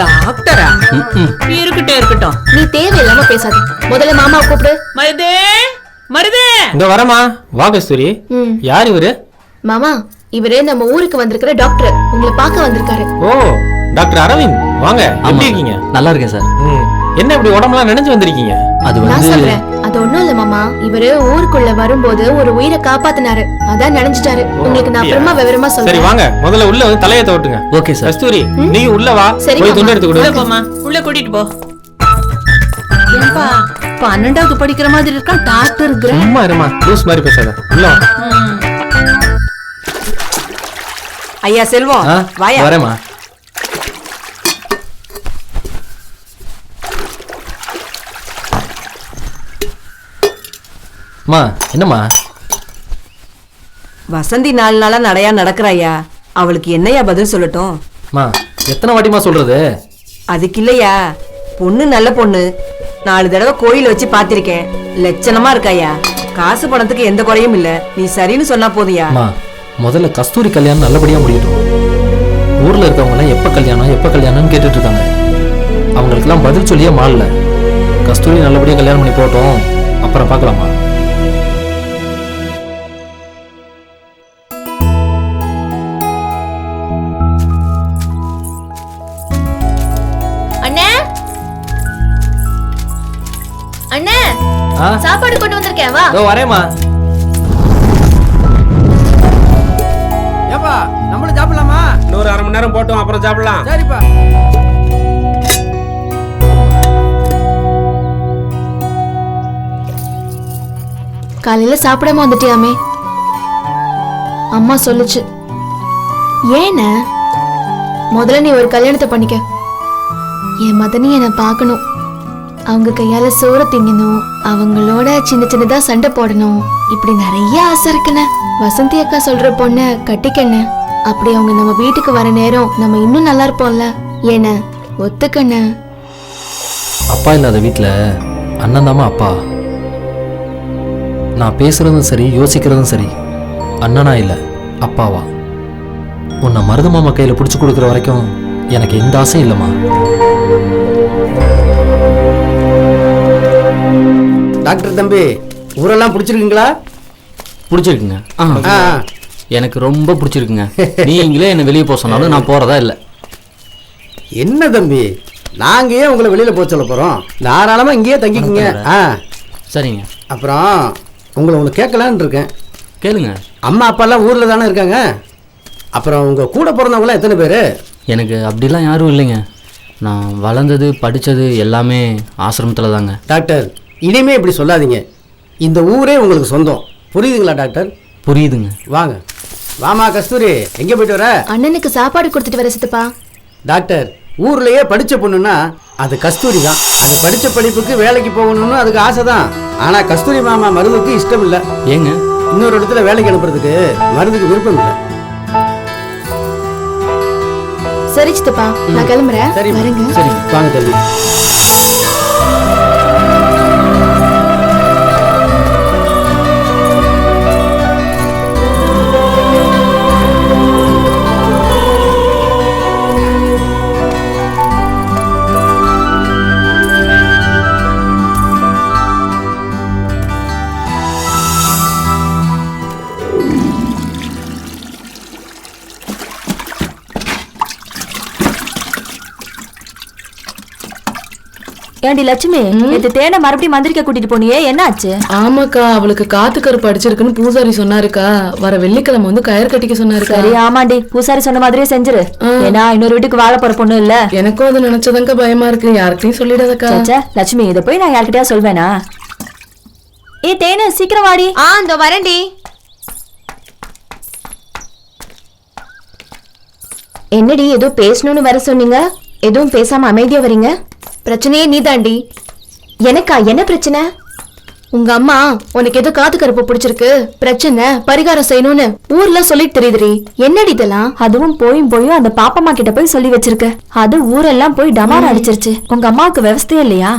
டாக்டரா? இருக்கட்டும் இருக்கட்டும், நீ தேவையில்லாம பேசாத. முதல்ல மாமாவை கூப்பிடு. மருதே, மருதே. இந்த வரமா வா கஸ்தூரி. யார் இவரு? மாமா, இவரு நம்ம ஊருக்கு வந்திருக்கிற டாக்டர். உங்களை பார்க்க வந்திருக்காரு. ஓ, டாக்டர் அரவிந்த், வாங்க. எப்படி இருக்கீங்க? நல்லா இருக்கேன் சார். என்ன இப்படி உடம்பெல்லாம் நினைச்சு வந்திருக்கீங்க? அது நான் சொல்றேன், அது ஒண்ணும் இல்ல மாமா. இவரு ஊருக்குள்ள வரும்போது ஒரு உயிரை காப்பாத்தினாரு, அதான் நினைச்சிட்டாரு. உங்களுக்கு நான் அப்புறமா விவரமா சரி சொல்றேன். வாங்க, முதல்ல உள்ள வந்து தலையை தோட்டுங்க. Okay sir. கஸ்தூரி, நீ உள்ள வா. சரி, போய் மாமா. துண்டு எடுத்து உள்ள கொடு. போமா, உள்ள கூட்டிட்டு போ. ஏன்பா 12வது படிக்கிற மாதிரி இருக்கா டாக்டர்? சும்மா இருமா, லூஸ் மாதிரி பேசாத. உள்ள வா. ஐயா செல்வம், வாயா. வரேம்மா. அம்மா, என்னம்மா? வசந்தி 4 நாளா நடையா நடக்கிறாயா, அவளுக்கு என்னையா பதில் சொல்லட்டும்? அம்மா, எத்தனை வாட்டிமா சொல்றது? அதுக்கு இல்லையா, பொண்ணு நல்ல பொண்ணு. 4 தடவை கோயில் வச்சு பாத்திருக்கேன். லட்சணமா இருக்காயா. காசு பணத்துக்கு எந்த குறையும் இல்ல. நீ சரின்னு சொன்னா போதியா? அம்மா, முதல்ல கஸ்தூரி கல்யாணம் நல்லபடியா முடியட்டும். ஊர்ல இருக்கவங்க எல்லாம் எப்ப கல்யாணம்னு கேட்டுட்டு இருக்காங்க. அவங்களுக்கெல்லாம் பதில் சொல்லியே மாறல. கஸ்தூரி நல்லபடியா கல்யாணம் பண்ணி போட்டோம், அப்புறம் பார்க்கலாமா? அண்ணே, அண்ணே, சாப்பாடு கொண்டு வந்திருக்கேன், வா. வரேம்மா. ஏப்பா, நம்மளும் சாப்பிடலாமா? இன்னொரு 1/2 மணி நேரம் போட்டோம், அப்புறம் சாப்பிடலாம். சரிப்பா. காலையில சாப்பிடாம வந்துட்டியாமே. அம்மா சொல்லுச்சு. ஏன முதல்ல நீ ஒரு கல்யாணத்தை பண்ணிக்க. என் மதனி என்னை பார்க்கணும். அவங்க கையால சோறு திங்கணும், அவங்களோட சின்ன சின்னதா சண்டை போடணும். இப்படி நிறைய ஆசை இருக்குண்ணே. வசந்தி அக்கா சொல்ற பொண்ண கட்டிக்கண்ண. அப்படி அவங்க நம்ம வீட்டுக்கு வர நேரம் நம்ம இன்னும் நல்லா இருப்போம்ல. ஏன ஒத்துக்கண்ண. அப்பா இல்லாத வீட்டுல அண்ணன் தாமா அப்பா. நான் பேசுறதும் சரி, யோசிக்கிறதும் சரி, அண்ணனா இல்ல அப்பாவா. உன்னை மருது மாமா கையில பிடிச்சு கொடுக்குற வரைக்கும் எனக்கு எந்த ஆசையும் இல்லைம்மா. டாக்டர் தம்பி, ஊரெல்லாம் பிடிச்சிருக்கீங்களா? பிடிச்சிருக்குங்க. எனக்கு ரொம்ப பிடிச்சிருக்குங்க. நீங்களே என்னை வெளியே போக சொன்னாலும் நான் போறதா இல்லை. என்ன தம்பி, நாங்க ஏன் உங்களை வெளியில போக சொல்ல போறோம்? தாராளமா இங்கேயே தங்கிக்குங்க. சரிங்க. அப்புறம் உங்களை ஒன்று கேட்கலான்னு இருக்கேன். கேளுங்க. அம்மா அப்பாலாம் ஊர்ல தானே இருக்காங்க. அப்புறம் உங்க கூட பிறந்தவங்களாம் எத்தனை பேர்? எனக்கு அப்படிலாம் யாரும் இல்லைங்க. நான் வளர்ந்தது படித்தது எல்லாமே ஆசிரமத்தில் தாங்க. டாக்டர், இனிமே இப்படி சொல்லாதீங்க. இந்த ஊரே உங்களுக்கு சொந்தம். புரியுதுங்களா டாக்டர்? புரியுதுங்க. வாங்க. வாமா கஸ்தூரி, எங்கே போயிட்டு வர? அண்ணனுக்கு சாப்பாடு கொடுத்துட்டு வர சித்தப்பா. டாக்டர், ஊர்லயே படிச்ச பொண்ணுன்னா அது கஸ்தூரி தான். அது படிச்ச படிப்புக்கு வேலைக்கு போகணும்னு அதுக்கு ஆசை தான். ஆனா கஸ்தூரி மாமா மருந்துக்கு இஷ்டம் இல்லை. ஏங்க? இன்னொரு இடத்துல வேலைக்கு அனுப்புறதுக்கு மருந்துக்கு விருப்பம் இல்லை. சரி சித்தப்பா, நான் கிளம்புறேன். சரி வரேங்க. சரி, வாங்க தம்பி. ஏண்டி லட்சுமி, நேத்து தேனை மறுபடியும் மந்திரிக்க கூட்டிட்டு போனியே, என்ன ஆச்சு? ஆமாக்கா, அவளுக்கு காத்து கருப்பு அடிச்சிருக்குன்னு பூசாரி சொன்னாருக்கா. வர வெள்ளிக்கிழமை வந்து கயிறு கட்டிக்க சொன்னாருக்கா. சரி, ஆமாண்டி, பூசாரி சொன்ன மாதிரியே செஞ்சிரு. ஏன்னா இன்னொரு வீட்டுக்கு வாழ போற பொண்ணு இல்ல. எனக்கும் அது நினைச்சதாங்க பயமா இருக்கு. யார்கிட்டயும் சொல்லிடாதக்கா. லட்சுமி, இதை போய் நான் யார்கிட்டயா சொல்வேனா? ஏ தேனு, சீக்கிரம் வாடி. இந்த வரேன்டி. என்னடி ஏதோ பேசணும்னு வர சொன்னீங்க, எதுவும் பேசாம அமைதியா வரீங்க? பிரச்சனையே நீதாண்டி. எனக்கா? என்ன பிரச்சனை? உங்க அம்மா உனக்கு ஏதோ காது கருப்பு பிடிச்சிருக்கு, பிரச்சனை பரிகாரம் செய்யணும்னு ஊர்ல சொல்லிட்டு தெரியுதுரி. என்னடி இதெல்லாம்? அதுவும் போயும் அந்த பாப்பம்மா கிட்ட போய் சொல்லி வச்சிருக்க. அது ஊரெல்லாம் போய் டமார அடிச்சிருச்சு. உங்க அம்மாவுக்கு விவசாயம் இல்லையா?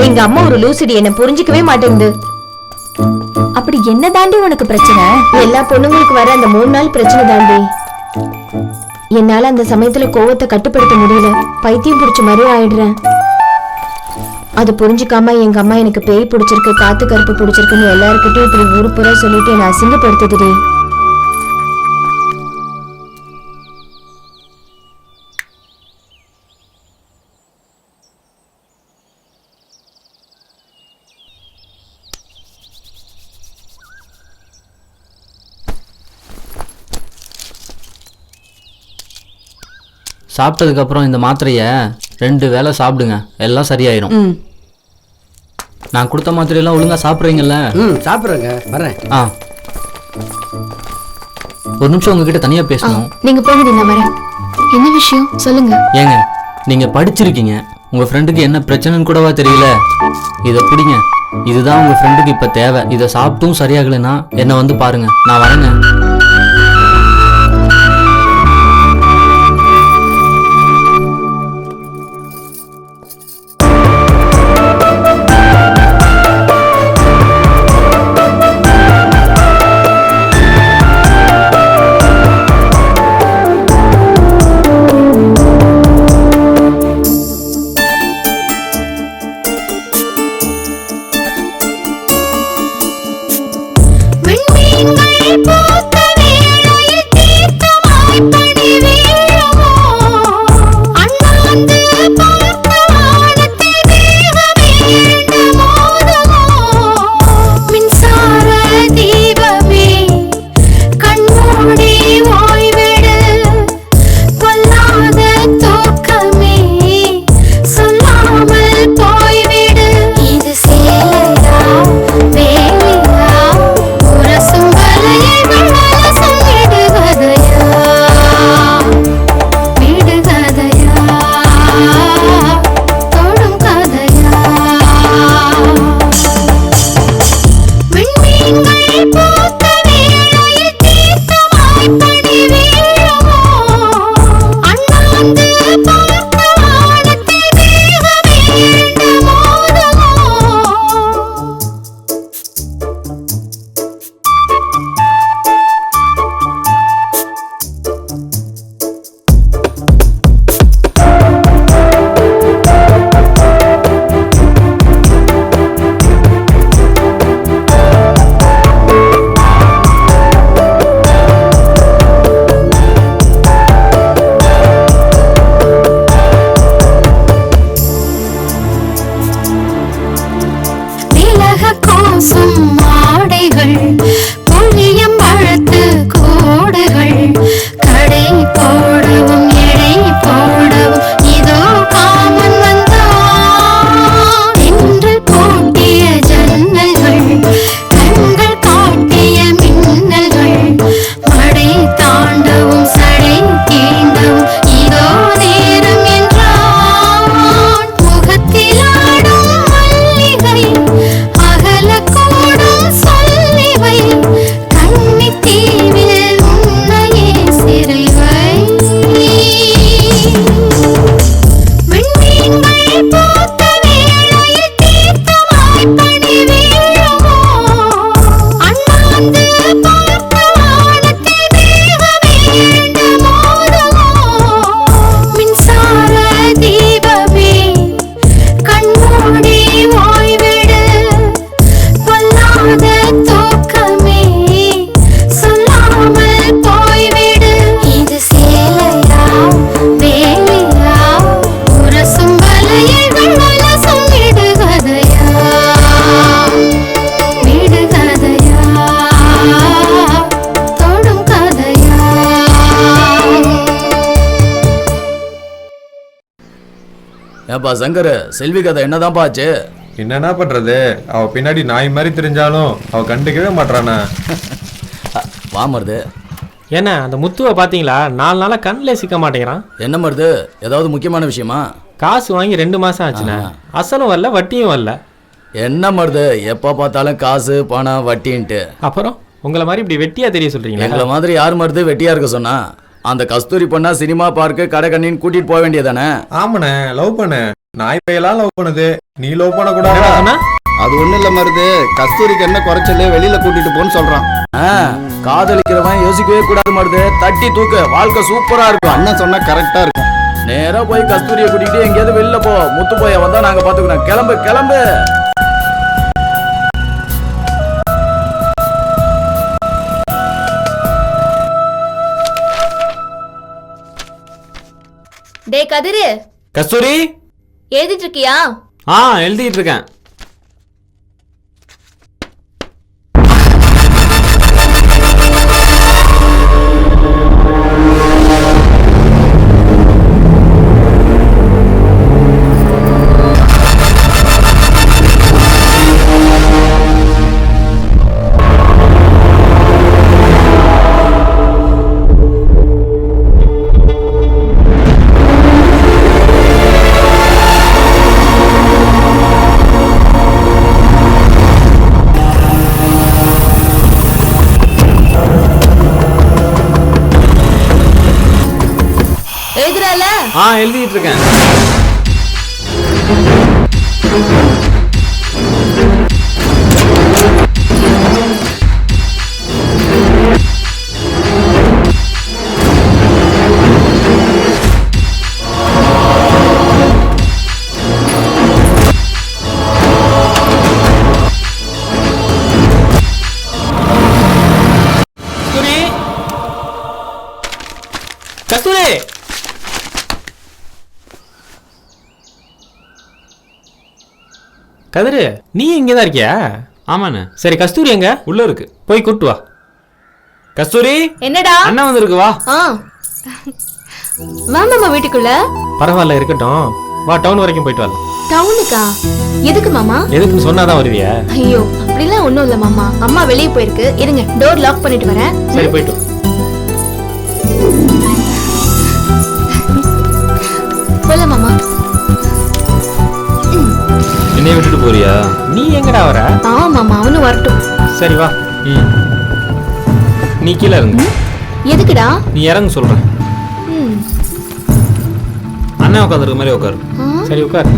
எங்க அம்மா ஒரு லூசிடி, என்ன புரிஞ்சுக்கவே மாட்டேங்குது. அப்படி என்ன தாண்டி உனக்கு பிரச்சனை? எல்லா பொண்ணுங்களுக்கு வர அந்த 3 நாள் பிரச்சனை தாண்டி. என்னால அந்த சமயத்துல கோவத்தை கட்டுப்படுத்த முடியல. பைத்தியம் பிடிச்ச மாதிரி ஆயிடுறேன். அது புரிஞ்சுக்காம எங்க அம்மா எனக்கு பேய் பிடிச்சிருக்கு, காத்து கருப்பு பிடிச்சிருக்குன்னு எல்லாருக்கிட்டும் இப்படி ஊரு பூரா சொல்லிட்டு என்ன அசிங்கப்படுத்துதுடி. சாப்பிட்டதுக்கு அப்புறம் இந்த மாத்திரையை 2 வேளை சாப்பிடுங்க, எல்லாம் சரியாயிரும். நான் கொடுத்த மாத்திரையெல்லாம் ஒழுங்கா சாப்பிட்றீங்கல்ல? சாப்பிட்றேங்க, வரேன். ஒரு நிமிஷம் உங்ககிட்ட தனியா பேசணும். நீங்க போங்க, நான் வரேன். என்ன விஷயம் சொல்லுங்க. ஏங்க, நீங்க படிச்சிருக்கீங்க, உங்க ஃப்ரெண்டுக்கு என்ன பிரச்சனைன்னு கூடவா தெரியல? இதை பிடிங்க, இதுதான் உங்க ஃப்ரெண்டுக்கு இப்ப தேவை. இதை சாப்பிட்டும் சரியாகலைன்னா என்ன வந்து பாருங்க, நான் வரேங்க. விண்மீன்கள் ஏப்பா சங்கர், செல்வி கதை என்னதான்ப்பா ஆச்சு? என்னன்னா பண்றது, அவ பின்னாடி நாய் மாதிரி தெரிஞ்சாலும் அவ கண்டுக்கவே மாட்டானா. வா மருது. என்ன அந்த முத்துவை பாத்தீங்களா? 4 நாளா கண்ணில் சிக்க மாட்டேங்கிறான். என்ன மருது, ஏதாவது முக்கியமான விஷயமா? காசு வாங்கி 2 மாசம் ஆச்சுண்ணே, அசலும் வரல வட்டியும் வரல. என்ன மருது, எப்ப பார்த்தாலும் காசு பணம் வட்டின்ட்டு. அப்புறம் உங்களை மாதிரி இப்படி வெட்டியா தெரிய சொல்றீங்க? எங்களை மாதிரி யார் மருது வெட்டியா இருக்க சொன்னா? அந்த கஸ்தூரி பொண்ணா சினிமா பார்க்கு கடை கண்ணின்னு கூட்டிட்டு போக வேண்டியதானே? ஆமாண்ணே, லவ் பண்ணு. நாய் பையெல்லாம் லவ் பண்ணுது, நீ லவ் பண்ண கூடாது. அது ஒண்ணு இல்ல மருது, கஸ்தூரிக்கு என்ன குறைச்சல வெளியில கூட்டிட்டு போன்னு சொல்றான். காதலிக்கிறவன் யோசிக்கவே கூடாது மருது, தட்டி தூக்கு, வாழ்க்கை சூப்பரா இருக்கும். அண்ணன் சொன்னா கரெக்டா இருக்கும். நேரா போய் கஸ்தூரியை கூட்டிட்டு எங்கேயாவது வெளில போ. முத்து போய வந்தா நாங்க பாத்துக்கிறோம். கிளம்பு கிளம்பு. டேய் கதிரு, கஸ்தூரி எழுதிட்டு இருக்கியா? எழுதிட்டு இருக்கேன். எழுதுறால? எழுதிட்டு இருக்கேன். கஸ்தூரி, கதிரு, நீ இங்கதான் இருக்கியா? ஆமாண்ணே. சரி, கஸ்தூரி எங்க? உள்ள இருக்கு, போய் கூட்டு வா. கஸ்தூரி, என்னடா? அண்ணா வந்திருக்கு, வா. மாமா வீட்டுக்குள்ள? பரவாயில்ல, இருக்கட்டும். வா, டவுன் வரைக்கும் போயிட்டு வரலாம். டவுனுக்கா? எதுக்கு மாமா? எதுக்குன்னு சொன்னாதான் வருவியா? ஐயோ, அப்படிலாம் ஒண்ணும் இல்ல மாமா. அம்மா வெளியே போயிருக்கு, இருங்க டோர் லாக் பண்ணிட்டு வரேன். சரி, போயிட்டு போல மாமா. என்னைய விட்டுட்டு போறியா? நீ எங்கடா வர? மாமா அவனும் வரட்டும். சரி வா. நீ கீழே இறங்கு. எதுக்குடா? நீ இறங்கு சொல்றேன். அண்ணா உட்காந்துருக்க மாதிரி உட்காரு. சரி உட்காரு.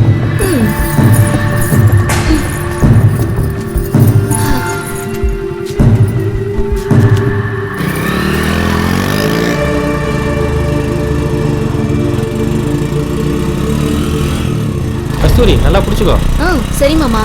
கஸ்தூரி, நல்லா பிடிச்சுக்கோ. சரி மாமா.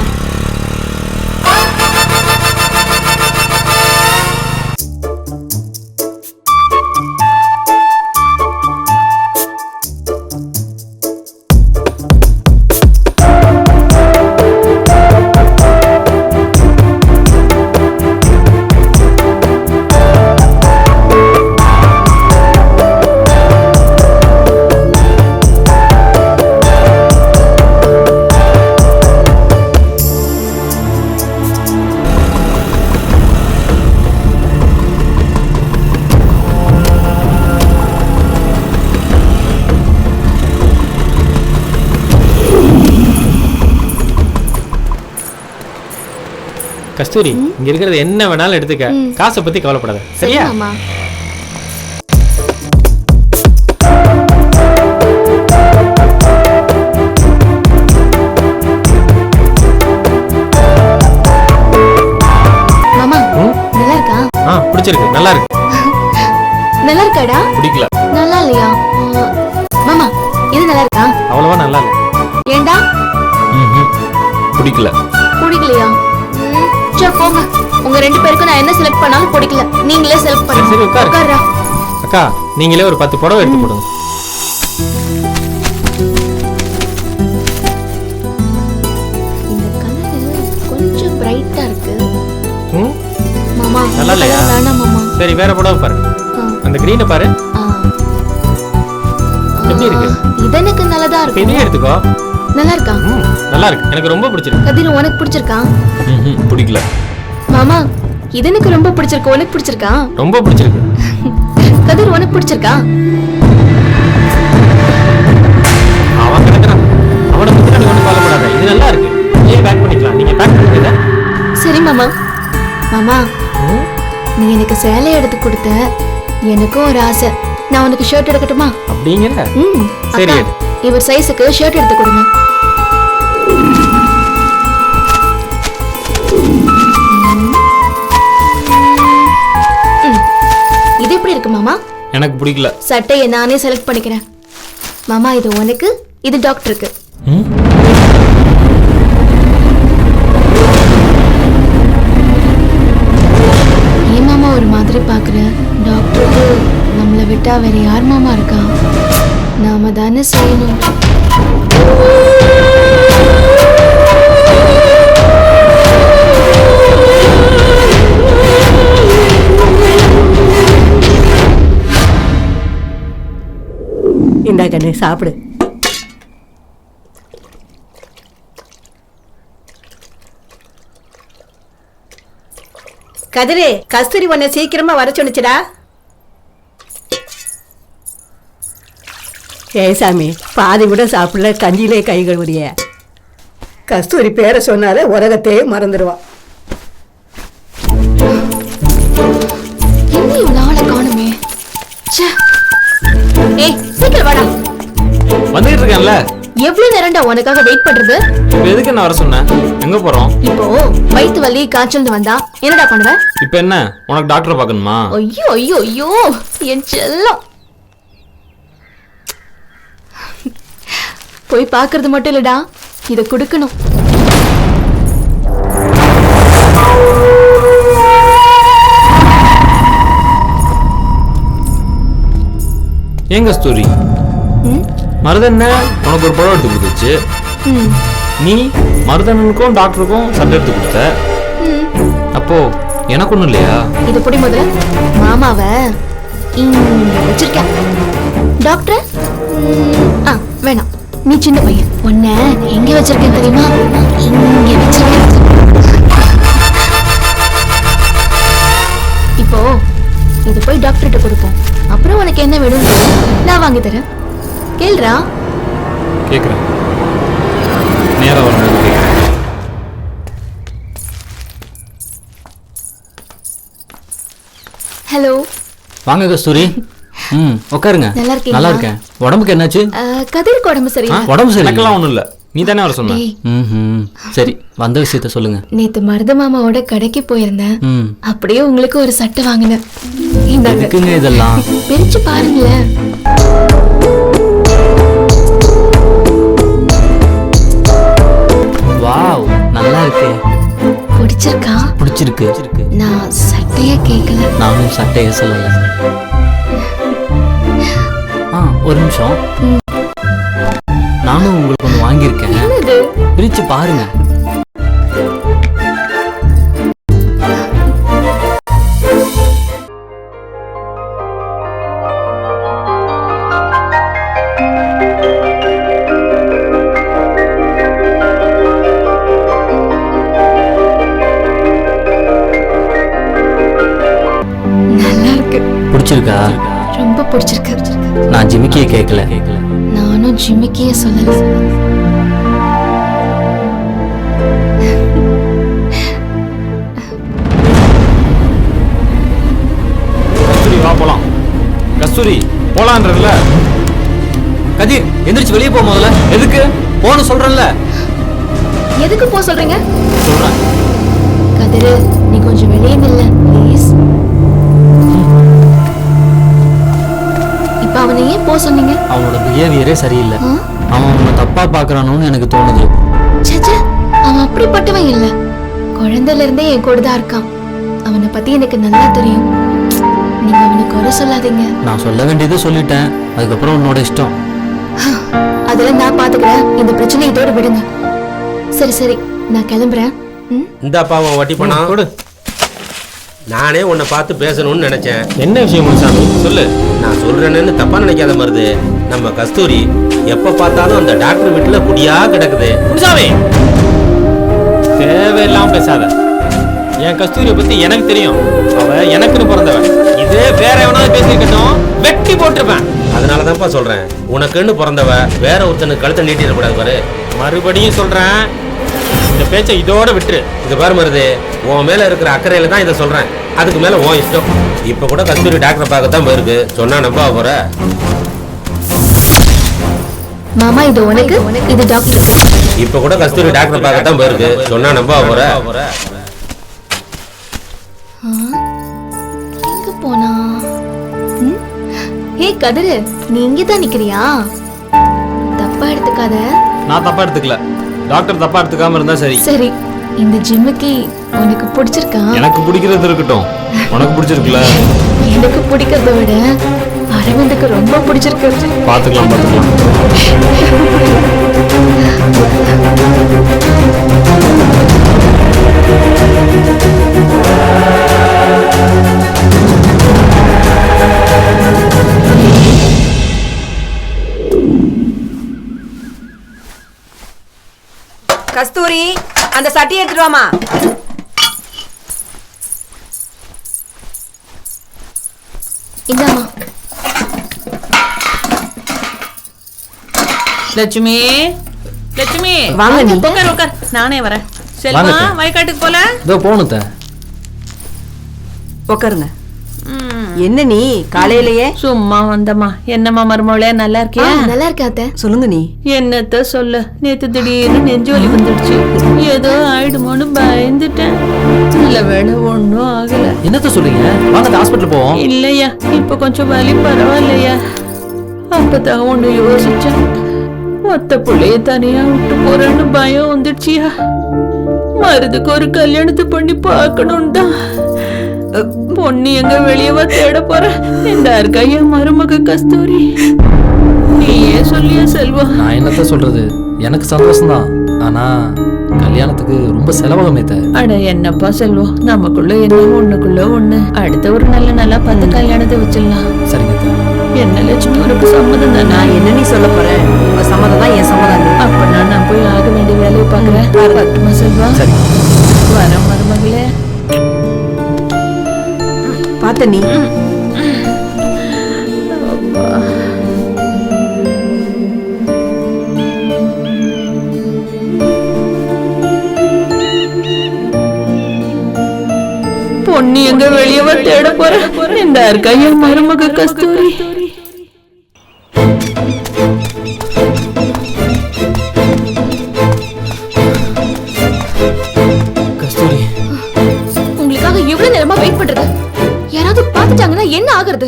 கஸ்தூரி, இங்க இருக்கிறது என்ன வேணாலும் எடுத்துக்க, காசை பத்தி கவலைப்படாத, சரியா? மாமா நல்லா இருக்கா? பிடிச்சிருக்கு, நல்லா இருக்கு. நல்லா இருக்காடா? பிடிக்கல. நல்லா இல்லையா? மாமா இது நல்லா இருக்கா? அவ்வளவா நல்லா இல்ல. ஏண்டா? பிடிக்கல. பிடிக்கலையா? சரி போங்க, உங்க 2 பேருக்கும் நான் என்ன செலக்ட் பண்ணாலும் பிடிக்கல, நீங்களே செலக்ட் பண்ணுங்க. சரி உட்காரு. உட்காருடா. அக்கா, நீங்களே ஒரு 10 புடவை எடுத்து போடுங்க. இந்த கலர் கொஞ்சம் பிரைட்டா இருக்கு. மாமா நல்லா இல்லையா? வேணாம் மாமா. சரி, வேற புடவை பாரு. அந்த கிரீனை பாரு. ஆ. எப்படி இருக்கு? இது எனக்கு நல்லதா இப்ப இருக்கு. இதையே எடுத்துக்கோ. நல்லா இருக்கா? நல்லா இருக்கு, எனக்கு ரொம்ப பிடிச்சிருக்கு. கதிர் உனக்கு பிடிச்சிருக்கா? பிடிக்கல. மாமா இது எனக்கு ரொம்ப பிடிச்சிருக்கு, உனக்கு பிடிச்சிருக்கா? ரொம்ப பிடிச்சிருக்கு. கதிர் உனக்கு பிடிச்சிருக்கா? அவன் கிடக்குறான், அவனை பத்தி எனக்கு ஒன்றும் கவலைப்படாத. இது நல்லா இருக்கு, ஏன் பேக் பண்ணிக்கலாம். நீங்க பேக் பண்ணிக்கல. சரி மாமா. மாமா நீ எனக்கு சேலை எடுத்து கொடுத்த, எனக்கும் ஒரு ஆசை. நான் உனக்கு ஷர்ட் எடுக்கட்டுமா? அப்படிங்கிற சரி, அக்கா, இவர் சைஸுக்கு ஷர்ட் எடுத்து கொடுங்க. இது எப்படி இருக்கு மாமா? எனக்கு பிடிக்கல. சட்டையை நானே செலக்ட் பண்ணிக்கிறேன். மாமா இது உனக்கு, இது டாக்டருக்கு. ஏன் மாமா ஒரு மாதிரி பாக்குற? டாக்டருக்கு நம்மளை விட்டா வேற யார் மாமா இருக்கா? நாம தானே செய்யணும். இந்தா கண்ணு சாப்பிடு. கதிரே, கஸ்தூரி உன்னை சீக்கிரமா வர சொன்னிச்சுடா. ஏசாமி பாதி கூட சாப்பிடல, கஞ்சியிலே கை கழுவுறிய. கஸ்தூரி பேரை சொன்னாலே உலகத்தையே மறந்துடுவான். என்ன இவ்வளவு நாளை காணுமே. ஏய் சீக்கிரம் வாடா. வந்துகிட்டு இருக்கேன்ல. எவ்வளவு நேரம்டா உனக்காக வெயிட் பண்றது? இப்போ எதுக்கு என்ன வர சொன்ன? எங்க போறோம்? இப்போ வயிற்று வலி காய்ச்சல் வந்தா என்னடா பண்ணுவ? இப்போ என்ன உனக்கு டாக்டரை பார்க்கணுமா? ஐயோ ஐயோ ஐயோ என் செல்லம். போய் பார்க்கறது மட்டும் இல்லடா, இத கொடுக்கணும். ஏங்க ஸ்டோரி மருதண்ண உனக்கு ஒரு படம் எடுத்து கொடுத்துச்சு. நீ மருதண்ணனுக்கும் டாக்டருக்கும் சண்டை எடுத்து கொடுத்த. அப்போ எனக்கு ஒண்ணும் இல்லையா? இது புடி முதல்ல. மாமாவ இங்க வச்சிருக்கேன். டாக்டர் வேணாம், நீ சின்ன பையன். உன்னை எங்க வச்சிருக்கேன் தெரியுமா? இங்க வச்சிருக்கேன். இப்போ இது போய் டாக்டர்கிட்ட கொடுப்போம். அப்புறம் உனக்கு என்ன வேணும் நான் வாங்கி தரேன். கேள்றா. கேக்குறேன், நேரா வரும்போது கேக்குறேன். ஹலோ. வாங்க கஸ்தூரி. உட்காருங்க. நல்லா இருக்கீங்களா? நல்லா இருக்கேன். உடம்புக்கு என்னாச்சு? கதிருக்கு உடம்பு சரியில்லை. உடம்பு சரி. எனக்கெல்லாம் ஒண்ணும் இல்ல, நீ தானே வர சொன்ன. சரி, வந்த விஷயத்த சொல்லுங்க. நேத்து மருத மாமாவோட கடைக்கு போயிருந்தேன். அப்படியே உங்களுக்கு ஒரு சட்டை வாங்கினேன். எதுக்குங்க இதெல்லாம்? பிரிச்சு பாருங்களேன். வாவ், நல்லா இருக்கு. பிடிச்சிருக்கா? பிடிச்சிருக்கு. நான் சட்டைய கேட்கல. நானும் சட்டைய சொல்லல. ஒரு நிமிஷம். நானும் உங்களுக்கு ஒன்று வாங்கியிருக்கேன். பிரிச்சு பாருங்க. நல்லா இருக்கு. பிடிச்சிருக்கா? ரொம்ப பிடிச்சிருக்கு. நான் ஜிமிக்கியை கேட்கல. நானும் ஜிமிக்கியே சொல்லல. கஸ்தூரி வா போலாம். கஸ்தூரி போலான்றதுல. கதிர் எந்திரிச்சு வெளியே போ முதல்ல. எதுக்கு போன சொல்றேன்ல. எதுக்கு போ சொல்றீங்க? சொல்றேன். கதிர் நீ கொஞ்சம் வெளியே நில்ல ப்ளீஸ். இப்ப அவனை ஏன் போ சொன்னீங்க? அவனோட பிஹேவியரே சரியில்லை. அவன் உன்னை தப்பா பாக்குறானோன்னு எனக்கு தோணுது. சச்சா, அவன் அப்படிப்பட்டவன் இல்ல. குழந்தையில இருந்தே என் கூட தான் இருக்கான். அவனை பத்தி எனக்கு நல்லா தெரியும். நீங்க அவனை குறை சொல்லாதீங்க. நான் சொல்ல வேண்டியதை சொல்லிட்டேன், அதுக்கப்புறம் உன்னோட இஷ்டம். அதெல்லாம் நான் பாத்துக்கிறேன். இந்த பிரச்சனை இதோட விடுங்க. சரி சரி, நான் கிளம்புறேன். இந்தாப்பா உன் வட்டி பணம் கொடு. நானே உன்னை பார்த்து பேசணும்னு நினைச்சேன். என்ன விஷயம் முனுசாமி? சொல்லு. நான் சொல்றேன்னு தப்பா நினைக்காத மருது. நம்ம கஸ்தூரி எப்ப பார்த்தாலும் அந்த டாக்டர் வீட்டுல குடியா கிடக்குது. முனுசாமி தேவையில்லாம பேசாத. என் கஸ்தூரியை பத்தி எனக்கு தெரியும். அவ எனக்குன்னு பிறந்தவன். இதே வேற எவனாவது பேசிருக்கட்டும், வெட்டி போட்டிருப்பேன். அதனாலதான்ப்பா சொல்றேன், உனக்குன்னு பிறந்தவ வேற ஒருத்தனுக்கு கழுத்தை நீட்டிடக்கூடாது பாரு. மறுபடியும் சொல்றேன், இந்த பேச்சை இதோட விட்டுரு. இது பாரு மருது, உன் மேல இருக்கிற அக்கறையில தான் இதை சொல்றேன். அதுக்கு மேல உன் இஷ்டம். இப்ப கூட கஸ்தூரி டாக்டர் பார்க்கத்தான் போயிருக்கு. சொன்னா நம்ப போற? மாமா இது உனக்கு, இது டாக்டர். இப்ப கூட கஸ்தூரி டாக்டர் பார்க்கத்தான் போயிருக்கு. சொன்னா நம்ப போற? எங்க போனா? ஹே கதிரு, நீ இங்கதான் நிக்கிறியா? தப்பா எடுத்துக்காத. நான் தப்பா எடுத்துக்கல, டாக்டர் தப்பா எடுத்துக்காம இருந்தா சரி. சரி, இந்த ஜிம்முக்கு உனக்கு பிடிச்சிருக்கா? எனக்கு பிடிக்கிறது இருக்கட்டும், உனக்கு பிடிச்சிருக்குல்ல? எனக்கு பிடிக்கிறத விட அரவிந்துக்கு ரொம்ப பிடிச்சிருக்கு. பாத்துக்கலாம் பாத்துக்கலாம். கஸ்தூரி, அந்த சட்டியை எடுத்துட்டு வாமா. இந்தாமா. லட்சுமி, லட்சுமி வாங்க நீ. உட்கார் உட்கார், நானே வரேன். செல்வா வயக்காட்டுக்கு போல. இதோ போகணும். உட்காருங்க. என்ன நீ காலையிலேயே? சும்மா வந்தம்மா. என்னம்மா மருமகளே, நல்லா இருக்கியா? நல்லா இருக்காத்த. சொல்லுங்க நீ. என்னத்த சொல்ல, நேத்து திடீர்னு நெஞ்சு வலி வந்துடுச்சு. ஏதோ ஆயிடுமோன்னு பயந்துட்டேன். நல்ல வேலை ஒன்னும் ஆகல. என்னத்த சொல்றீங்க? வாங்க ஹாஸ்பிட்டல் போவோம். இல்லையா, இப்ப கொஞ்சம் வலி பரவாயில்லையா? அப்பதான் ஒண்ணு யோசிச்சேன். மொத்த பிள்ளைய தனியா விட்டு போறேன்னு பயம் வந்துடுச்சியா. மருதுக்கு ஒரு கல்யாணத்தை பண்ணி பார்க்கணும் தான். பொண்ணு எங்க வெளியவா தேட போற? இந்த இருக்கா என் மருமக கஸ்தூரி. நீயே சொல்லியா செல்வா? நான் என்னத்த சொல்றது, எனக்கு சந்தோஷம் தான். ஆனா கல்யாணத்துக்கு ரொம்ப செலவாகுமே. அட என்னப்பா செல்வம், நமக்குள்ள என்ன ஒண்ணுக்குள்ள ஒண்ணு. அடுத்த ஒரு நல்லா பார்த்து கல்யாணத்தை வச்சிடலாம். சரிங்க. என்ன லட்சுமி, உனக்கு சம்மதம் தானே? நான் என்ன நீ சொல்ல போறேன்? உங்க சம்மதம் தான் என் சம்மதம். அப்ப நான் போய் ஆக வேண்டிய வேலையை பாக்குறேன். பட்டுமா செல்வா? சரி. வர மருமகளே. பார்த்த நீ. பொண்ணு எங்க வெளியவா தேட போற? இந்த இருக்கா என் மருமக கஸ்தூரி. கஸ்தூரி, உங்களுக்காக எவ்வளவு நேரமா வெயிட் பண்றது? யாராவது பார்த்துட்டாங்கன்னா என்ன ஆகுறது?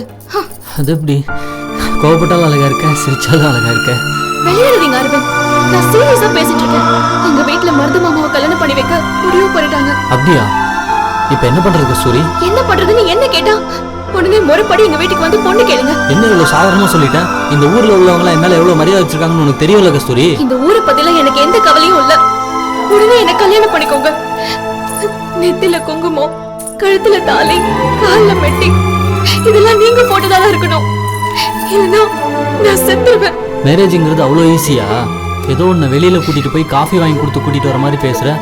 அது எப்படி? கோபப்பட்டாலும் அழகா இருக்க, சிரிச்சாலும் அழகா இருக்க. வெளியேறீங்க அரவிந்த், நான் சீரியஸா பேசிட்டு இருக்கேன். எங்க வீட்டுல மருது மாமாவை கல்யாணம் பண்ணி வைக்க முடிவு பண்ணிட்டாங்க. அப்படியா? இப்ப என்ன பண்றது கஸ்தூரி? என்ன பண்றதுன்னு என்ன கேட்டா உடனே முறைப்படி எங்க வீட்டுக்கு வந்து பொண்ணு கேளுங்க. என்ன இவ்வளவு சாதாரணமா சொல்லிட்டேன்? இந்த ஊர்ல உள்ளவங்க எல்லாம் என் மேல எவ்வளவு மரியாதை வச்சிருக்காங்கன்னு உனக்கு தெரியல கஸ்தூரி? இந்த ஊரை பத்தில எனக்கு எந்த கவலையும் இல்ல. உடனே என்ன கல்யாணம் பண்ணிக்கோங்க. நெத்தில குங்குமம், கழுத்துல தாலி, கால்ல மெட்டி, இதெல்லாம் நீங்க போட்டதா இருக்கணும். இல்லைன்னா நான் செத்துருவேன். மேரேஜ்ங்கிறது அவ்வளோ ஈஸியா? ஏதோ ஒன்று வெளியில கூட்டிட்டு போய் காஃபி வாங்கி கொடுத்து கூட்டிட்டு வர மாதிரி பேசுற.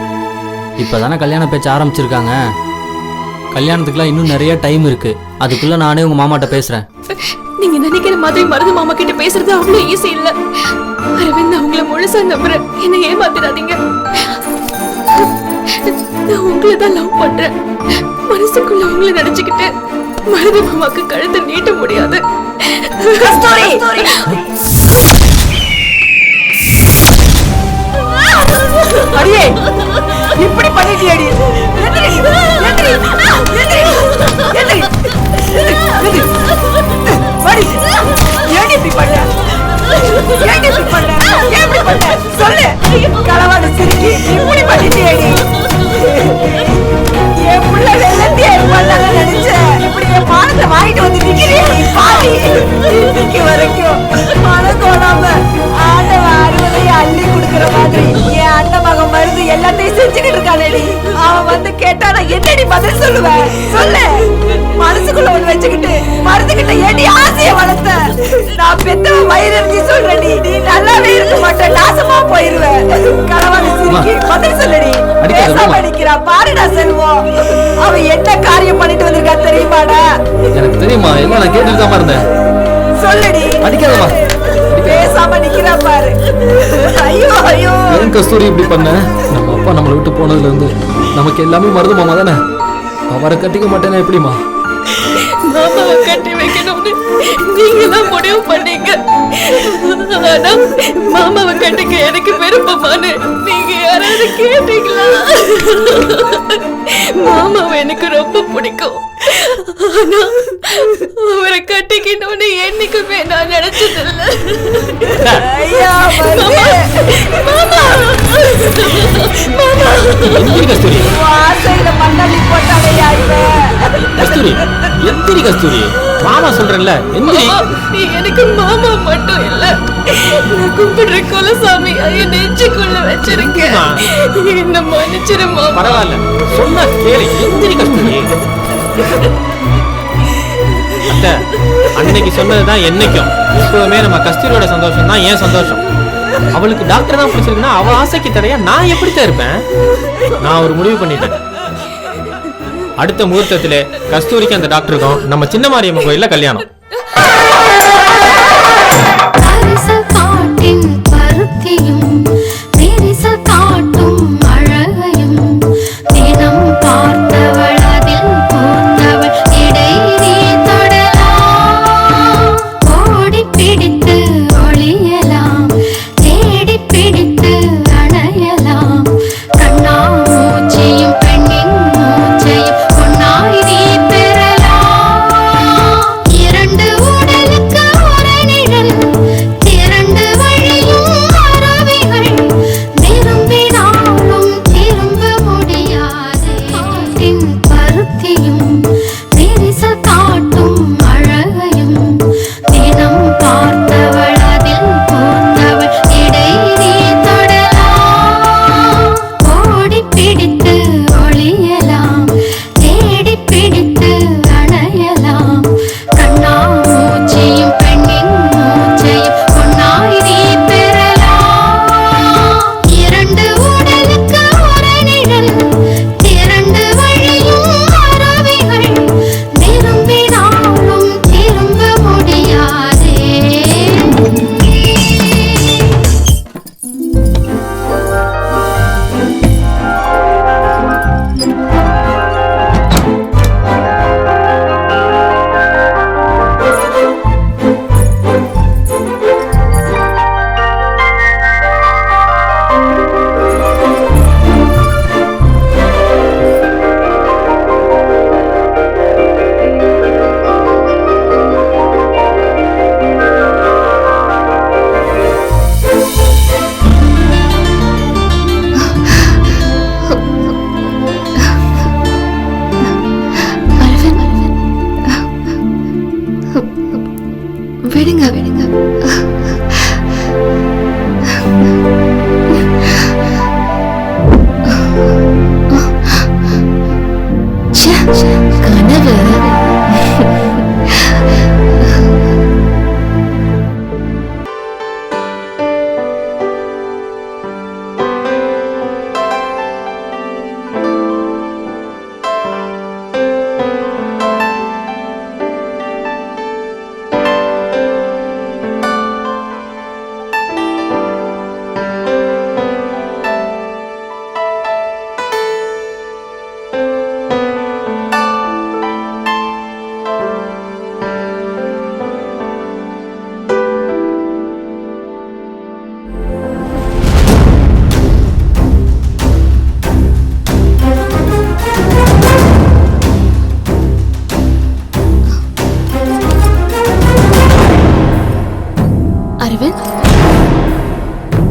இப்பதானே கல்யாண பேச்சு ஆரம்பிச்சிருக்காங்க. கல்யாணத்துக்குலாம் இன்னும் நிறைய டைம் இருக்கு. அதுக்குள்ள நானே உங்க மாமாட்ட பேசுறேன். நீங்க நினைக்கிற மாதிரி மருது மாமா கிட்ட பேசுறது அவ்வளவு ஈஸி இல்ல. அரவிந்த், நான் உங்களை முழுசா நம்புறேன். என்ன ஏமாத்திடாதீங்க. நான் உங்களை தான் லவ் பண்றேன். மனசுக்குள்ள உங்களை நினைச்சுக்கிட்டு மருது மாமாக்கு கழுத்தை நீட்ட முடியாது. அடியே, இப்படி பண்ணிட்டியடி. சொல்லு, களவாட சிரிக்கி இப்படி பண்ணிட்டியடி. என் புள்ள வெள்ளத்தியே பண்ணாங்க நினைச்சேன். இப்படி என் பானத்தை வாங்கிட்டு வந்து நிக்கிறீ பாதி. இன்னைக்கு வரைக்கும் மனம் தோணாம ஆண்டவ அறுவதையை அள்ளி கொடுக்குற மாதிரி என் அண்ணன் மகன் மருந்து எல்லாத்தையும் செஞ்சுக்கிட்டு இருக்கானேடி. அவன் வந்து கேட்டா நான் என்னடி பதில் சொல்லுவேன்? சொல்லு. மனசுக்குள்ள ஒண்ணு வச்சுக்கிட்டு கேள்விக்கு பதில் சொல்லுடி. பேசாம நிக்கிறா பாருடா செல்வம். அவ என்ன காரியம் பண்ணிட்டு வந்திருக்கா தெரியுமாடா? எனக்கு தெரியுமா, எல்லாம் நான் கேட்டுட்டு தான் இருந்தேன். சொல்லுடி. அடிக்காதம்மா. பேசாம நிக்கிறா பாரு. ஐயோ ஐயோ. ஏன் கஸ்தூரி இப்படி பண்ண? நம்ம அப்பா நம்மளை விட்டு போனதுல இருந்து நமக்கு எல்லாமே மருது மாமா தானே. அவரை கட்டிக்க மாட்டேன்னா எப்படிமா? மாமாவை கட்டி வைக்கணும்னு நீங்க தான் முடிவு பண்ணீங்க. ஆனா மாமாவை கட்டிக்க எனக்கு விருப்பமானு நீங்க யாராவது கேட்டீங்களா? மாமாவை எனக்கு ரொம்ப பிடிக்கும். ஆனா அவரை கட்டிக்கணும்னு என்னைக்குமே நான் நினைச்சதில்லை. ஐயா கஸ்தூரி, ஆசையில மண்ணள்ளி போட்டாடையா இவன். கஸ்தூரி எந்திரி கஸ்தூரி, மாமா சொல்றேன்ல எந்திரி. நீ எனக்கு மாமா மட்டும் இல்ல, நான் கும்பிடுற குலசாமி என் நெஞ்சுக்குள்ள வச்சிருக்கேன். என்ன மன்னிச்சிருமா. பரவாயில்ல, சொன்னா கேளு. எந்திரி கஸ்தூரி. அத்தை, அன்னைக்கு சொன்னதுதான் என்னைக்கும். எப்பவுமே நம்ம கஸ்தூரியோட சந்தோஷம் தான் ஏன் சந்தோஷம். அவளுக்கு டாக்டர் தான் பிடிச்சிருக்குன்னா அவ ஆசைக்கு தடையா நான் எப்படித்தான் இருப்பேன்? நான் ஒரு முடிவு பண்ணிட்டேன். அடுத்த முகூர்த்தத்திலே கஸ்தூரிக்கு அந்த டாக்டருக்கும் நம்ம சின்ன மாரியம்மன் கோயில்ல கல்யாணம். விடுங்க விடுங்க. கனவு.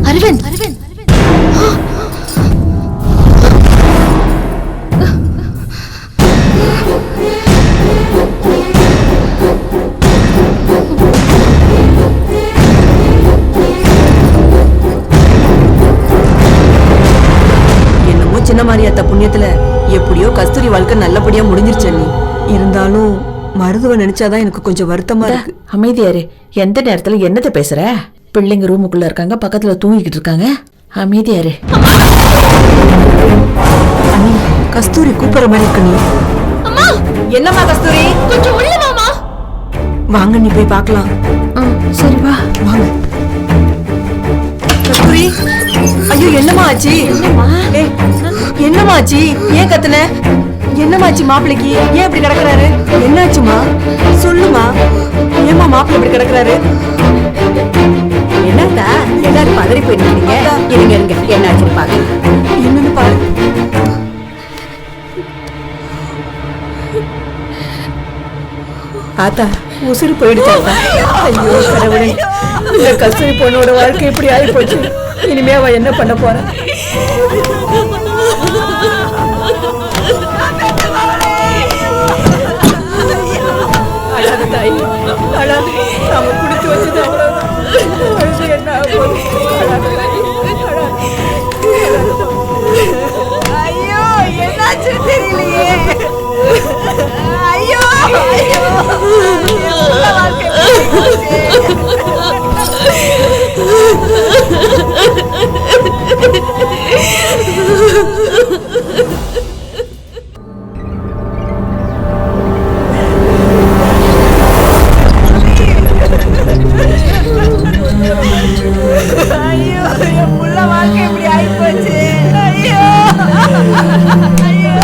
அரவிந்த், அரவிந்த், என்னமோ சின்ன மாரியாத்த புண்ணியத்துல எப்படியோ கஸ்தூரி வாழ்க்கை நல்லபடியா முடிஞ்சிருச்சு. நீ இருந்தாலும் மருதுவ நினைச்சாதான் எனக்கு கொஞ்சம் வருத்தமா இருக்கு. அமைதியாரு. எந்த நேரத்துல என்னத்த பேசுற? பிள்ளைங்க ரூமுக்குள்ள இருக்காங்க, பக்கத்துல தூங்கிக்கிட்டு இருக்காங்க. அமைதியாரு. அண்ணி, கஸ்தூரி கூப்பிடுற மாதிரி இருக்கு. நீ அம்மா, என்னம்மா கஸ்தூரி? கொஞ்சம் உள்ள வாமா. வாங்க, நீ போய் பார்க்கலாம். சரி வா. வாங்க கஸ்தூரி. ஐயோ, என்னம்மா ஆச்சு? ஏய், என்னம்மா ஆச்சு? ஏன் கத்துன? என்னம்மா ஆச்சு மாப்பிளைக்கு? ஏன் இப்படி கிடக்குறாரு? என்னாச்சுமா? சொல்லுமா. ஏம்மா மாப்பிள்ளை இப்படி கிடக்குறாரு? என்னடா எல்லாரும் பதறி போயிருக்கீங்க. இருங்க இருங்க, என்னாச்சுன்னு பாருங்க. என்னன்னு பாரு. ஆத்தா, உசுறு போயிடுச்சாத்தா. ஐயோ கடவுளே, இந்த கஸ்தூரி பொண்ணோட வாழ்க்கை இப்படி ஆகி போச்சு. இனிமே அவ என்ன பண்ண போறா? அழாத தாய், அழாத. நாம குடிச்சு வச்சது அவ்வளவுதான். அழுது என்ன ஆக போகுது? அழாத தாய், அழாத. ஐயோ, என்னாச்சு தெரியலையே. ஐயோ ஐயோ, வாழ்க்கை ஐயோ, என் புள்ள வாழ்க்கை இப்படி ஆயிப்போச்சு. ஐயோ ஐயோ.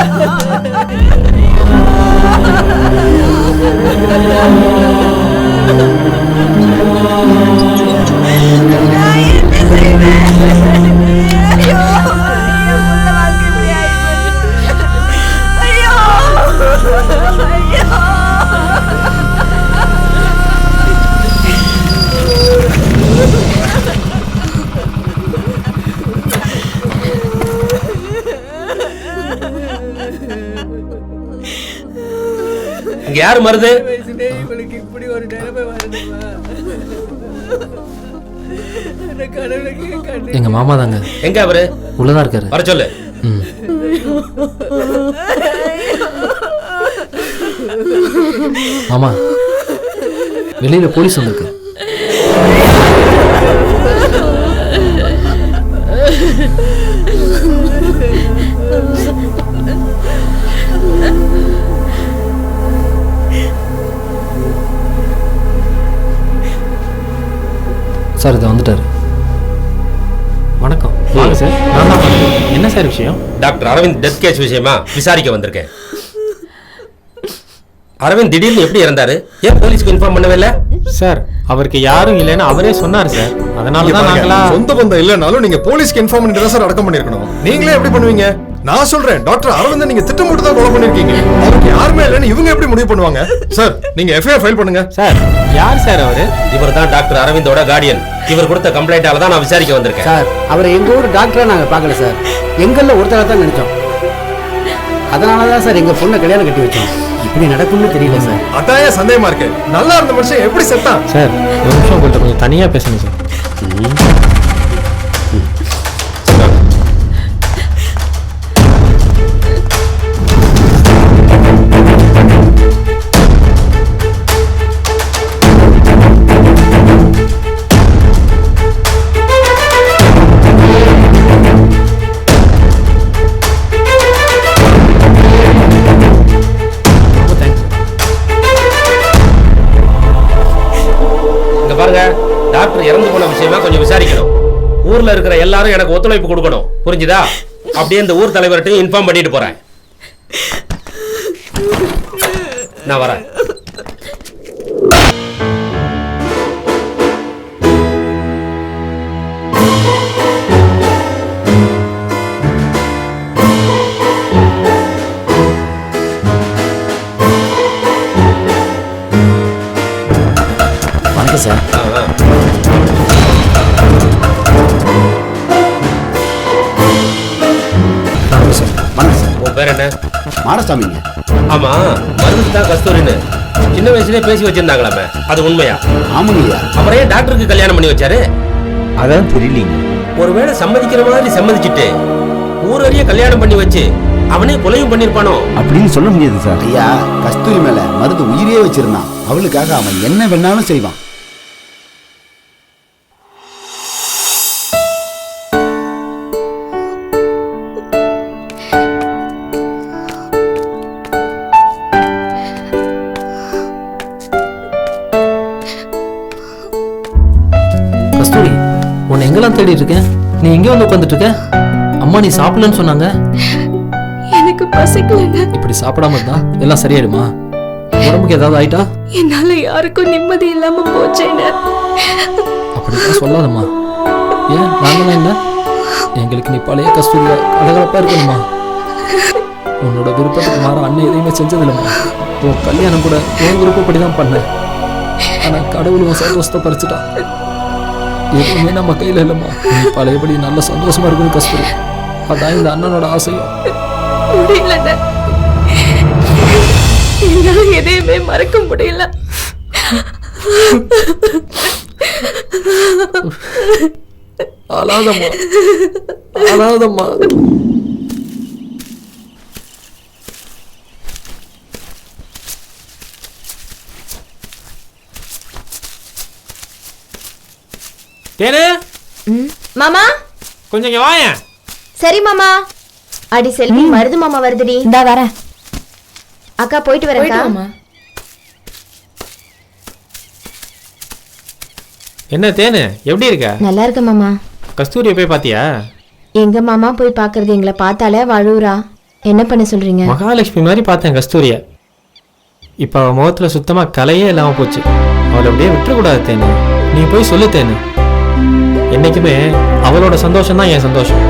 இங்க யாரு மருது? இப்படி ஒரு நிலைமை வரணுமா? எங்க மாமா தாங்க. எங்க அவரு? உள்ளதான் இருக்காரு. வர சொல்லு. மாமா, வெளியில போலீஸ் வந்திருக்கு. சார், இதை வந்துட்டாரு. வணக்கம். வாங்க சார். நான் தான் வந்தேன். என்ன சார் விஷயம்? டாக்டர் அரவிந்த் டெத் கேஸ் விஷயமா விசாரிக்க வந்திருக்கேன். அரவிந்த் திடீர்னு எப்படி இறந்தாரு? ஏன் போலீஸ்க்கு இன்ஃபார்ம் பண்ணவே இல்ல? சார், அவருக்கு யாரும் இல்லைன்னு அவரே சொன்னார் சார். அதனால தான் நாங்களா சொந்த பந்தம் இல்லனாலும் நீங்க போலீஸ்க்கு இன்ஃபார்ம் பண்ணி சார் அடக்கம் பண்ணிருக்கணும். நீங்களே எப்படி பண்ணுவீங்க? நான் சொல்றேன், டாக்டர் அரவிந்த் நீங்க திட்டமிட்டு தான் கொலை பண்ணிருக்கீங்க. அவருக்கு யாருமே இல்லன்னு இவங்க எப்படி முடிவு பண்ணுவாங்க? சார், நீங்க எஃப்ஐஆர் ஃபைல் பண்ணுங்க. சார், யார் சார் அவரு? இவர் தான் டாக்டர் அரவிந்தோட கார்டியன். இவர் கொடுத்த கம்ப்ளைண்டால தான் நான் விசாரிக்க வந்திருக்கேன். சார், அவரை எங்க ஊர் டாக்டரா நாங்க பார்க்கல சார். எங்கள்ல ஒருத்தரை தான் நினைச்சோம். அதனாலதான் சார் எங்க பொண்ணை கல்யாணம் கட்டி வச்சோம். இப்படி நடக்கும்னு தெரியல சார். அதாய சந்தேகமா இருக்கு. நல்லா இருந்த மனுஷன் எப்படி செத்தான்? சார், ஒரு நிமிஷம் உங்கள்கிட்ட கொஞ்சம் தனியா பேசணும் சார். பாருங்க, டாக்டர் இறந்து போன விஷயமா கொஞ்சம் விசாரிக்கணும். ஊர்ல இருக்கிற எல்லாரும் எனக்கு ஒத்துழைப்பு கொடுக்கணும். புரிஞ்சுதா? அப்படியே இந்த ஊர் தலைவர்கிட்ட இன்ஃபார்ம் பண்ணிட்டு போறேன். நான் வரேன். வணக்கம் சார். வணக்கம் சார். உன் பேர் என்ன? மாடசாமிங்க. ஆமா, மருந்து தான் கஸ்தூரின்னு சின்ன வயசுலயே பேசி வச்சிருந்தாங்களாமே, அது உண்மையா? ஆமாங்கய்யா. அப்புறம் ஏன் டாக்டருக்கு கல்யாணம் பண்ணி வச்சாரு? அதான் தெரியலீங்க. ஒருவேளை சம்மதிக்கிற மாதிரி சம்மதிச்சுட்டு ஊரறிய கல்யாணம் பண்ணி வச்சு அவனே கொலையும் பண்ணிருப்பானோ? அப்படின்னு சொல்ல முடியாது சார். ஐயா, கஸ்தூரி மேல மருந்து உயிரே வச்சிருந்தான். அவளுக்காக அவன் என்ன வேணாலும் செய்வான். உன்னை எங்கெல்லாம் தேடிட்டு இருக்கேன், நீ எங்கே வந்து உட்காந்துட்டு இருக்க? அம்மா நீ சாப்பிடலன்னு சொன்னாங்க. எனக்கு பசிக்கலங்க. இப்படி சாப்பிடாம இருந்தா எல்லாம் சரியாயிடுமா? உடம்புக்கு ஏதாவது ஆயிட்டா? என்னால யாருக்கும் நிம்மதி இல்லாம போச்சேன்னு. அப்படிதான் சொல்லாதம்மா. ஏன் நாங்களாம் இல்லை? எங்களுக்கு நீ பழைய கஸ்தூரியா கலகலப்பா இருக்கணுமா? உன்னோட விருப்பத்துக்கு மாற அண்ணன் எதையுமே செஞ்சதில்லைம்மா. உன் கல்யாணம் கூட உன் விருப்பப்படி தான் பண்ணேன். ஆனா கடவுள் உன் சந்தோஷத்தை பறிச்சுட்டான். எதுவுமே நம்ம கையில இல்லைம்மா. நீ பழையபடி நல்ல சந்தோஷமா இருக்கணும் கஸ்தூரி. அதான் இந்த அண்ணனோட ஆசையும். முடியலண்ண, என்னால எதையுமே மறக்க முடியல. அழாதம்மா, அழாதம்மா. தேனு, மாமா கொஞ்சம் இங்க வாயேன். சரி மாமா. அடி செல்வி, மருது மாமா வருதுடி. இந்தா வரேன். அக்கா போயிட்டு வரேன்க்கா. என்ன தேனு, எப்படி இருக்க? நல்லா இருக்க மாமா. கஸ்தூரியை போய் பாத்தியா? எங்க மாமா போய் பாக்குறது, எங்களை பார்த்தாலே வழுவுறா. என்ன பண்ண சொல்றீங்க? மகாலட்சுமி மாதிரி பார்த்தேன் கஸ்தூரிய. இப்ப அவ முகத்துல சுத்தமா கலையே இல்லாம போச்சு. அவளை அப்படியே விட்டுறக்கூடாது தேனு. நீ போய் சொல்லு தேனு. என்னைக்குமே அவளோட சந்தோஷம் தான் என் சந்தோஷம்.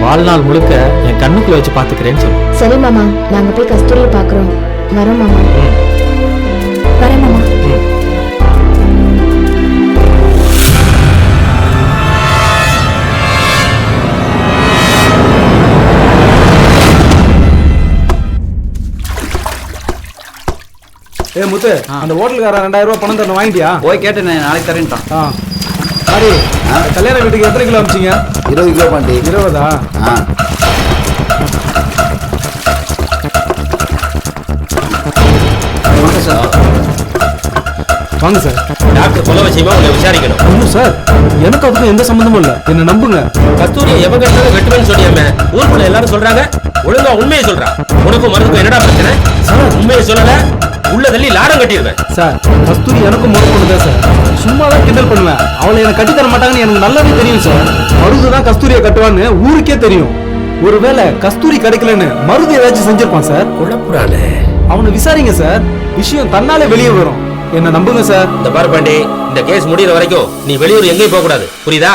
வாழ்நாள் முழுக்க என் கண்ணுக்குள்ள வச்சு பாத்துக்கிறேன்னு சொல்லு. சரி மாமா, நாங்க போய் கஸ்தூரியை பாக்குறோம். வரோம் மாமா. வரேன் மாமா. ஏ முத்து, அந்த ஹோட்டலுக்காரன் 2000 ரூபாய் பணம் தரணும், வாங்கிட்டியா? போய் கேட்டேன், நாளைக்கு தரேன்ட்டான். சரி, கல்யாண வீட்டுக்கு எத்தனை கிலோ அமிச்சிங்க? 20 கிலோ பாண்டி. 20ஆ? வாங்க சார். டாக்டர் கொலை விஷயமா உங்களை விசாரிக்கணும். ஒன்றும் சார், எனக்கு அதுக்கும் எந்த சம்மந்தமும் இல்லை. என்ன நம்புங்க. கஸ்தூரியை எவன் கட்டாலும் வெட்டுவேன்னு சொன்னியாமே, ஊருக்குள்ள எல்லாரும் சொல்றாங்க. ஒழுங்கா உண்மையை சொல்றா. உனக்கும் மருந்துக்கும் என்னடா பிரச்சனை? உண்மையை சொல்லல, உள்ள தள்ளி லாடம் கட்டிடுவேன். சார், கஸ்தூரி எனக்கும் முறை பண்ணுதான் சார். சும்மா தான் கிண்டல் பண்ணுவேன். அவளை எனக்கு கட்டி தர மாட்டாங்கன்னு எனக்கு நல்லாவே தெரியும் சார். மருது தான் கஸ்தூரியை கட்டுவான்னு ஊருக்கே தெரியும். ஒருவேளை கஸ்தூரி கிடைக்கலன்னு மருது ஏதாச்சும் செஞ்சிருப்பான் சார். குழப்புறானே. அவனை விசாரிங்க சார், விஷயம் தன்னாலே வெளியே வரும். என்ன நம்புங்க சார். இந்த பாரு பாண்டி, இந்த கேஸ் முடிகிற வரைக்கும் நீ வெளியூர் எங்கேயும் போக கூடாது, புரியுதா?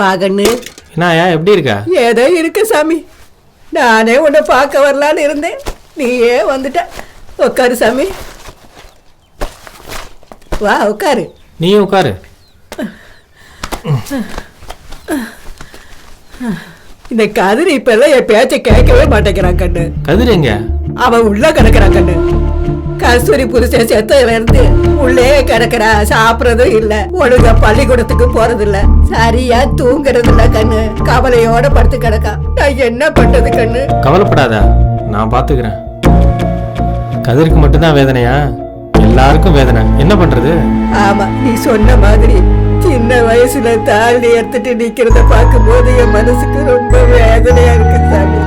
வாகண்ணு, என்னயா எப்படி இருக்க? ஏதோ இருக்கு சாமி. நானே உன்னை பார்க்க வரலான்னு இருந்தேன், நீயே வந்துட்ட. உட்காரு சாமி, வா உட்காரு. நீயும் உட்காரு. இந்த கதிர் இப்ப எல்லாம் என் பேச்சை கேட்கவே மாட்டேங்கிறான் கண்ணு. கதிர் எங்க? அவன் உள்ள கிடக்குறான் கண்ணு. கஸ்தூரி புருஷன் செத்ததுல இருந்து உள்ளே கிடக்குறா. சாப்பிடறதும் இல்ல, ஒழுங்கா பள்ளிக்கூடத்துக்கு போறது இல்ல, சரியா தூங்குறது இல்ல கண்ணு. கவலையோட படுத்து கிடக்கா. நான் என்ன பண்றது கண்ணு? கவலைப்படாத, நான் பாத்துக்கிறேன். கதிருக்கு மட்டும்தான் வேதனையா? எல்லாருக்கும் வேதனை, என்ன பண்றது? ஆமா, நீ சொன்ன மாதிரி சின்ன வயசுல தாலி எடுத்துட்டு நிக்கிறத பார்க்கும் போது என் மனசுக்கு ரொம்ப வேதனையா இருக்கு சாமி.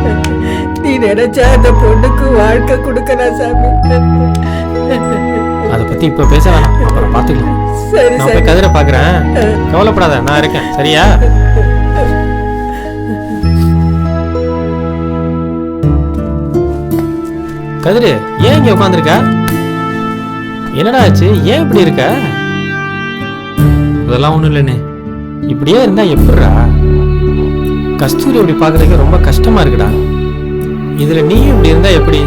நீ நினைச்சா அந்த பொண்ணுக்கு வாழ்க்கை கொடுக்கலாம் சாமி. அத பத்தி இப்ப பேச வேணாம், அப்புறம் பாத்துக்கலாம். சரி நான் போய் கதிரை பாக்குறேன், கவலைப்படாத, நான் இருக்கேன், சரியா? கதிரு, ஏன் இங்க உட்காந்துருக்க? என்னடா ஆச்சு? ஏன் இப்படி இருக்க? அதெல்லாம் ஒண்ணும் இல்லைண்ணே. இப்படியே இருந்தா எப்படிடா? கஸ்தூரி இப்படி பாக்குறதுக்கு ரொம்ப கஷ்டமா இருக்குடா. இதுல நீயும் இப்படி இருந்தா எப்படி?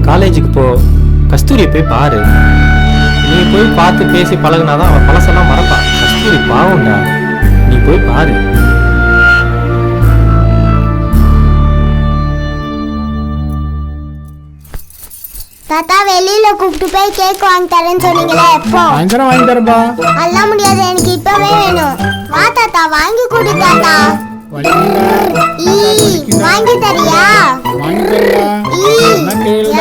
காலேஜுக்கு போ, கஸ்தூரியை போய் பாரு. நீ போய் பார்த்து பேசி பழகுனாதான் அவன் பழசெல்லாம் மறப்பான். கஸ்தூரி பாவம்டா, நீ போய் பாரு. தாத்தா, வெளியில கூப்பிட்டு போய் கேக் வாங்கி தரேன்னு சொன்னீங்களே, எப்போ? சாயந்தரம் வாங்கி தரேன்பா. அதெல்லாம் முடியாது, எனக்கு இப்பவே வேணும். வா தாத்தா, வாங்கி கொடு தாத்தா. வாங்கி தரியா?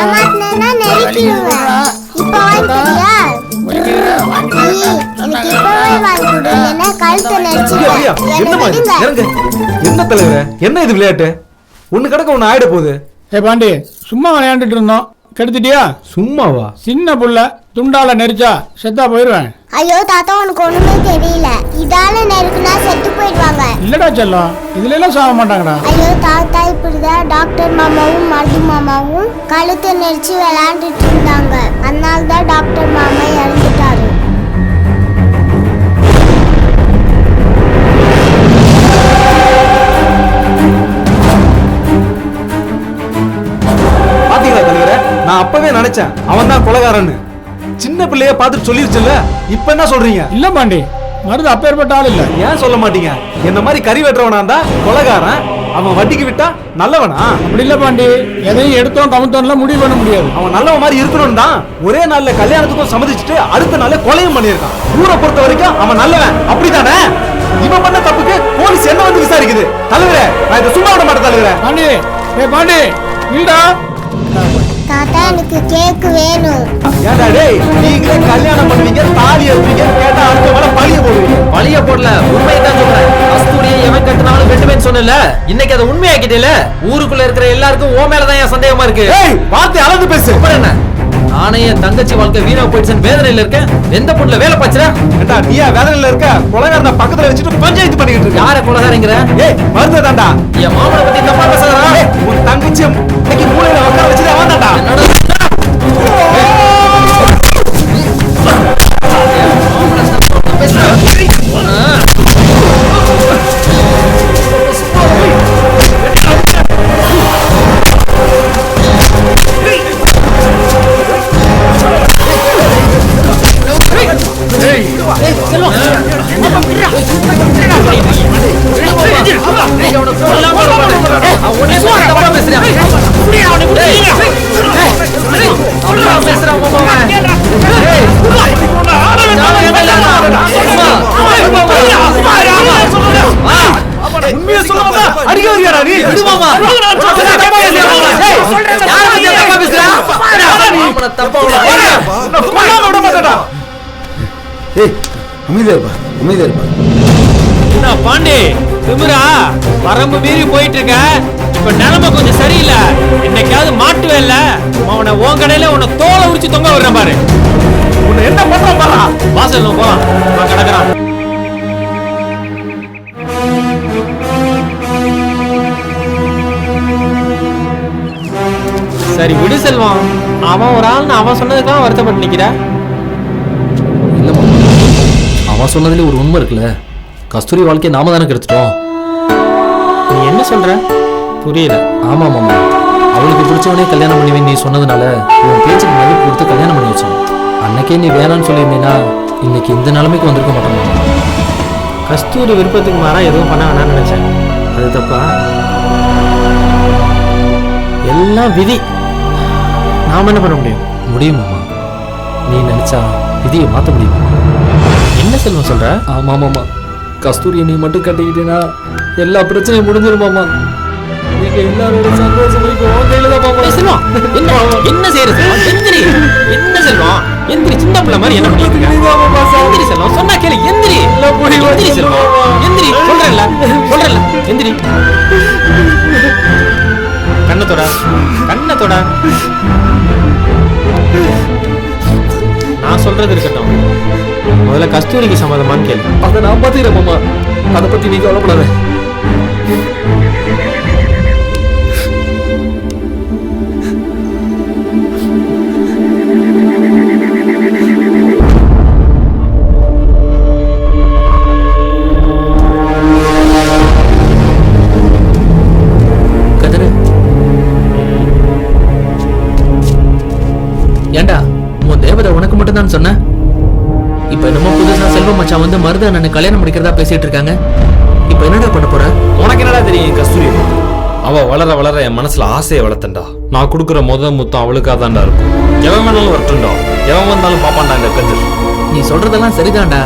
ஏமாத்தினா நெருக்கிடுவேன். இப்ப கழுத்தை நெரிச்சு என்னமா இது? இறங்கு. என்ன தலைவரே, என்ன இது விளையாட்டு? ஒண்ணு கிடக்க ஒண்ணு ஆயிட போகுது. ஏ பாண்டி, சும்மா விளையாண்டுட்டு இருந்தோம், கெடுத்துட்டியா? சும்மாவா? சின்ன புள்ள துண்டால நெரிச்சா செத்தா போயிருவேன். ஐயோ தாத்தா, உனக்கு ஒண்ணுமே தெரியல. இதால நெருக்குனா செத்து போயிடுவாங்க. இல்லடா செல்லம், இதுல எல்லாம் சாக மாட்டாங்கடா. ஐயோ தாத்தா, இப்படிதான் டாக்டர் மாமாவும் மருது மாமாவும் கழுத்தை நெரிச்சு விளையாண்டுட்டு இருந்தாங்க. அதனால தான் டாக்டர் மாமா இறந்துட்டாரு. பாத்தீங்களா தலைவரே, நான் அப்பவே நினைச்சேன் அவன் தான் கொலைகாரன்னு. சின்ன பிள்ளைய பார்த்துட்டு சொல்லிருச்சுல்ல, இப்ப என்ன சொல்றீங்க? இல்ல பாண்டி, மருது அப்பேற்பட்ட ஆள் இல்ல. ஏன் சொல்ல மாட்டீங்க? என்ன மாதிரி கறி வெட்டுறவனா இருந்தா கொலைகாரன், அவன் வட்டிக்கு விட்டா நல்லவனா? அப்படி இல்ல பாண்டி, எதையும் எடுத்தோம் கவுத்தோம்லாம் முடிவு பண்ண முடியாது. அவன் நல்லவன் மாதிரி இருக்கணும் தான் ஒரே நாள்ல கல்யாணத்துக்கும் சம்மதிச்சுட்டு அடுத்த நாளே கொலையும் பண்ணியிருக்கான். ஊரை பொறுத்த வரைக்கும் அவன் நல்லவன், அப்படித்தானே? இவன் பண்ண தப்புக்கு போலீஸ் என்ன வந்து விசாரிக்குது? தலைவரே, நான் இதை சும்மா விட மாட்டேன் தலைவரே. பாண்டி, ஏ பாண்டி, இல்லடா. தாத்தா, எனக்கு கேக் வேணும். ஏண்டா டேய், நீங்களே கல்யாணம் பண்ணுவீங்க, தாலி எடுப்பீங்க, கேட்டா அடுத்த வேளை பழிய போடுவீங்க. பழிய போடல, உண்மையை தான் சொல்றேன். கஸ்தூரியை எவன் கட்டினாலும் வெட்டுவேன்னு சொன்னல, இன்னைக்கு அதை உண்மையாக்கிட்டேல. ஊருக்குள்ள இருக்கிற எல்லாருக்கும் ஓ மேலதான் என் சந்தேகமா இருக்கு. ஏய், வார்த்தை அளந்து பேசு. அப்புறம் என்ன? நானே என் தங்கச்சி வாழ்க்கை வீணா போயிடுச்சுன்னு வேதனையில இருக்கேன். எந்த பொண்ணுல வேலை பாச்சுற? ஏண்டா நீயா வேதனையில இருக்க? கொலைகாரனை பக்கத்துல வச்சுட்டு பஞ்சாயத்து பண்ணிக்கிட்டு இருக்க. யார கொலைகாரங்கிற? ஏய், மருது தான்டா. என் மாமனை பத்தி தப்பா பேசாதடா. உன் தங்கச்சி இன்னைக்கு மூளையில உட்கார வச்சுட்டு அவன் தான்டா. என்ன பாண்டி, திமிரா வரம்பு மீறி போயிட்டு இருக்க. இப்ப நிலைமை கொஞ்சம் சரியில்லை. இன்னைக்காவது மாட்டுவே இல்ல, அவனை உன் கடையில உன்னை தோலை உரிச்சு தொங்க விடுற பாரு. உன்னை என்ன பண்றான் பாரா. வாசல் போலாம், நான் கிடக்குறான். சரி விடு செல்வம், அவன் ஒரு ஆள்னு அவன் சொன்னதுக்கெல்லாம் வருத்தப்பட்டு நிக்கிற. அவன் சொன்னதுல ஒரு உண்மை இருக்குல்ல, கஸ்தூரி வாழ்க்கையை நாம தானே கெடுத்துட்டோம். நீ என்ன சொல்ற? புரியல. ஆமா மாமா, அவளுக்கு பிடிச்சவனே கல்யாணம் பண்ணுவேன் நீ சொன்னதுனால உன் பேச்சுக்கு மதிப்பு கொடுத்து கல்யாணம் பண்ணி வச்சோம். அன்னைக்கே நீ வேணான்னு சொல்லியிருந்தீங்கன்னா இன்னைக்கு இந்த நிலைமைக்கு வந்திருக்க மாட்டோம். கஸ்தூரி விருப்பத்துக்கு மாறா எதுவும் பண்ண வேணாம்னு நினைச்சேன். அது தப்பா? எல்லாம் விதி. நாம என்ன பண்ண முடியும்? முடியும் மாமா, நீ நினைச்சா விதியை மாற்ற முடியும். என்ன செல்வம் சொல்ற? ஆமா மாமா, கஸ்தூரியை நீ மட்டும் கட்டிக்கிட்டேன்னா எல்லா பிரச்சனையும் முடிஞ்சிரும் மாமா. நீங்க எல்லாரோட சந்தோஷம் செல்வம் என்ன என்ன செய்யறது? எந்திரி. என்ன செல்வம் எந்திரி, சின்ன பிள்ளை மாதிரி என்ன பண்ணிட்டு இருக்க? எந்திரி செல்வம், சொன்னா கேளு. எந்திரி. எந்திரி செல்வம், எந்திரி. சொல்றேன்ல எந்திரி. கண்ணத்தோட கண்ணத்தோட நான் சொல்றது இருக்கட்டும், முதல்ல கஸ்தூரிக்கு சம்மதமான்னு கேளு. அதை நான் பார்த்துக்கிறேன் மாமா, அதை பத்தி நீ கவலைப்படாத. ஏண்டா உன் தேவதை உனக்கு மட்டும் தான் சொன்ன? இப்ப என்னமோ புதுசா செல்வ மச்சான் வந்து மருத அண்ணனை கல்யாணம் முடிக்கிறதா பேசிட்டு இருக்காங்க. இப்ப என்னடா பண்ண போற? உனக்கு என்னடா தெரியும் கஸ்தூரி? அவ வளர வளர என் மனசுல ஆசையை வளர்த்தண்டா. நான் கொடுக்குற முத்தம் அவளுக்காக தான்டா இருக்கும். எவன் வேணாலும் வரட்டும்டா, எவன் வந்தாலும் பாப்பான்டா இந்த கதிர். நீ சொல்றதெல்லாம் சரிதான்டா.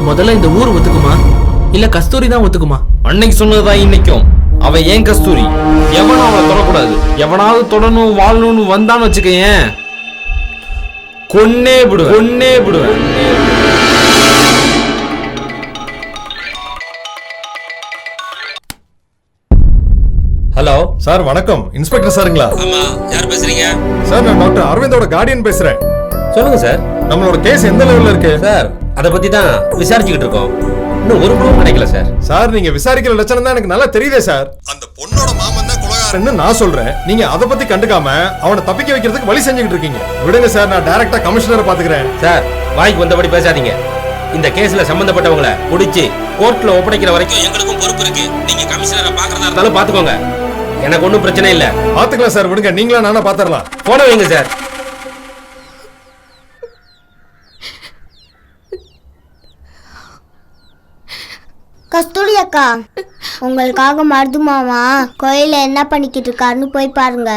முதல்ல இந்த ஊர் ஒத்துக்குமா இல்ல கஸ்தூரி தான் ஒத்துக்குமா? அன்னைக்கு சொன்னதுதான் இன்னைக்கும். அவ ஏன் கஸ்தூரி, எவனும் அவளை தொடக்கூடாது. எவனாவது தொடணும் வாழணும்னு வந்தான்னு வச்சுக்கேன், கொன்னே விடுவேன். சார் வணக்கம், இன்ஸ்பெக்டர் சாருங்களா? ஆமா, யார் பேசுறீங்க? சார் நான் டாக்டர் அரவிந்தோட கார்டியன் பேசுறேன். சொல்லுங்க சார். நம்மளோட கேஸ் எந்த லெவல்ல இருக்கு சார்? அத பத்தி தான் விசாரிச்சுக்கிட்டு இருக்கோம். இன்னும் ஒரு ப்ரூஃப் கிடைக்கல சார். சார் நீங்க விசாரிக்கிற லட்சணம் தான் எனக்கு நல்லா தெரியுதே சார். அந்த பொண்ணோட மாமன் தான் கொலைகாரன்னு நான் சொல்றேன். நீங்க அத பத்தி கண்டுக்காம அவனை தப்பிக்க வைக்கிறதுக்கு வழி செஞ்சுக்கிட்டு இருக்கீங்க. விடுங்க சார், நான் டைரக்டா கமிஷனரை பாத்துக்கிறேன். சார் வாய்க்கு வந்தபடி பேசாதீங்க. இந்த கேஸ்ல சம்பந்தப்பட்டவங்கள புடிச்சு கோர்ட்ல ஒப்படைக்கிற வரைக்கும் எங்களுக்கும் பொறுப்பு இருக்கு. நீங்க கமிஷனரை பாக்குறதா இருந்தாலும் பாத்துக்கோங்க. எனக்கு ஒன்றும் பிரச்சனை இல்ல. பாத்துக்கலாம் சார், விடுங்க. நீங்களா நானா பாத்துறலாம். போன வைங்க சார். கஸ்தூரி அக்கா, உங்களுக்காக மருது மாமா கோயில என்ன பண்ணிக்கிட்டு இருக்காருன்னு போய் பாருங்க.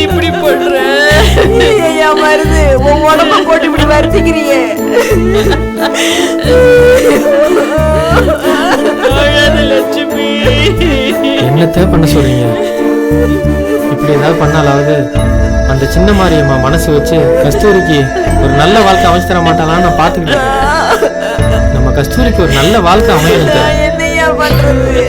இப்படி பண்ற மருது உன் உடம்ப போட்டு இப்படி வருத்திக்கிறியே. லட்சுமி என்னத்தை பண்ண சொல்றீங்க? இப்படி ஏதாவது பண்ணாலாவது அந்த சின்ன மாரியம்மா மனசு வச்சு கஸ்தூரிக்கு ஒரு நல்ல வாழ்க்கை அமைச்சு தர மாட்டாளான்னு நான் பாத்துக்கிட்டேன். நம்ம கஸ்தூரிக்கு ஒரு நல்ல வாழ்க்கை அமையணும். என்னையா பண்றது?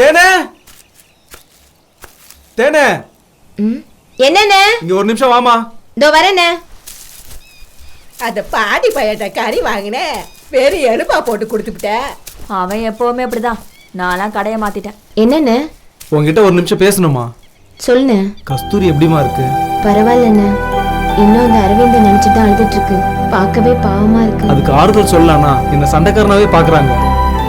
தேனே, தேனே, என்னண்ணே? இங்க ஒரு நிமிஷம் வாமா. இதோ வரேண்ணே. அத பாடி பையட்ட கறி வாங்கினேன், வேறு எலும்பா போட்டு கொடுத்துட்ட. அவன் எப்பவுமே அப்படிதான். நான்லாம் கடையை மாத்திட்டேன். என்னண்ணே? உங்ககிட்ட ஒரு நிமிஷம் பேசணுமா? சொல்லுண்ணே. கஸ்தூரி எப்படிமா இருக்கு? பரவாயில்லண்ணே. இன்னும் அந்த அரவிந்த நினைச்சு தான் அழுதுட்டு இருக்கு. பார்க்கவே பாவமா இருக்கு. அதுக்கு ஆறுதல் சொல்லலாம்னா என்ன சண்டைக்காரனாவே பாக்குறாங்க.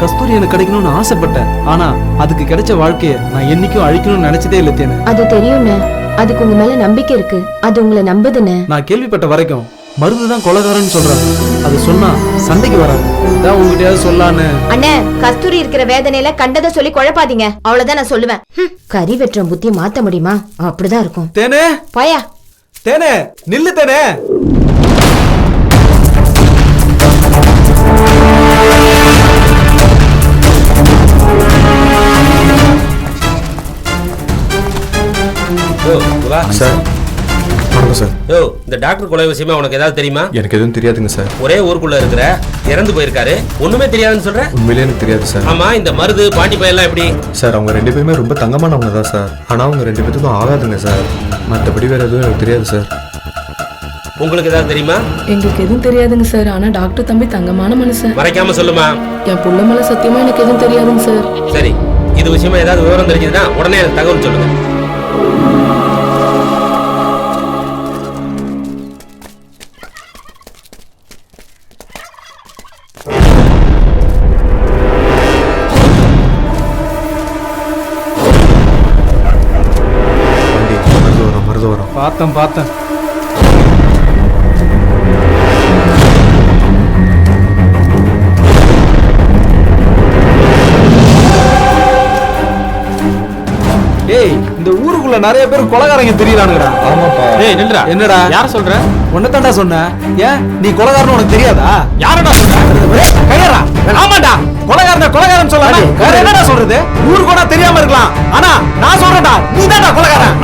கஸ்தூரி எனக்கு கிடைக்கணும்னு ஆசைப்பட்டேன். ஆனா அதுக்கு கிடைச்ச வாழ்க்கைய நான் என்னைக்கும் அழிக்கணும்னு நினைச்சதே இல்லை தேனே. அது தெரியும்ண்ணே. அதுக்கு உங்க மேல நம்பிக்கை இருக்கு. அது உங்களை நம்புதுண்ணே. நான் கேள்விப்பட்ட வரைக்கும் மருந்துதான் கொலைகாரன்னு சொல்றாங்க. அது சொன்னா சண்டைக்கு வராது. இதான் உங்ககிட்டயாவது சொல்லான்னு. அண்ணே, கஸ்தூரி இருக்கிற வேதனையில கண்டதை சொல்லி குழப்பாதீங்க. அவ்வளவுதான் நான் சொல்லுவேன். கறி வெட்டுற புத்தியை மாத்த முடியுமா? அப்படிதான் இருக்கும். தேனே, போயா. தேனே, நில்லு தேனே. சார் வணக்கம் சார். யோ, இந்த டாக்டர் கொலை விஷயமா உனக்கு ஏதாவது தெரியுமா? எனக்கு எதுவும் தெரியாதுங்க சார். ஒரே ஊருக்குள்ள இருக்கிற இறந்து போயிருக்காரு, ஒண்ணுமே தெரியாதுன்னு சொல்ற? உண்மையிலே எனக்கு தெரியாது சார். ஆமா, இந்த மருது பாண்டி பையெல்லாம் எப்படி? சார் அவங்க ரெண்டு பேருமே ரொம்ப தங்கமானவங்க தான் சார். ஆனா அவங்க ரெண்டு பேத்துக்கும் ஆகாதுங்க சார். மற்றபடி வேற எதுவும் எனக்கு தெரியாது சார். உங்களுக்கு ஏதாவது தெரியுமா? எங்களுக்கு எதுவும் தெரியாதுங்க சார். ஆனா டாக்டர் தம்பி தங்கமான மனுஷன். மறைக்காம சொல்லுமா. என் புள்ள மேல சத்தியமா எனக்கு எதுவும் தெரியாதுங்க சார். சரி, இது விஷயமா ஏதாவது விவரம் தெரிஞ்சதுன்னா உடனே எனக்கு தகவல் சொல்லுங்க. பார்த்தேன். ஏய், இந்த ஊருக்குள்ள நிறைய பேர் கொலைகாரங்க தெரியறானுங்கடா. ஆமாப்பா. ஏய் நில்றா. என்னடா? யார சொல்ற? உன்னதான்டா சொன்னேன். ஏன் நீ கொலைகாரன்னு உனக்கு தெரியாதா? யாரடா சொல்ற? கையறா. ஆமாடா, கொலைகாரன் சொல்லலாம். வேற என்னடா சொல்றது? ஊரு கூட தெரியாம இருக்கலாம். ஆனா நான் சொல்றேன்டா, நீ தான்டா கொலைகாரன்.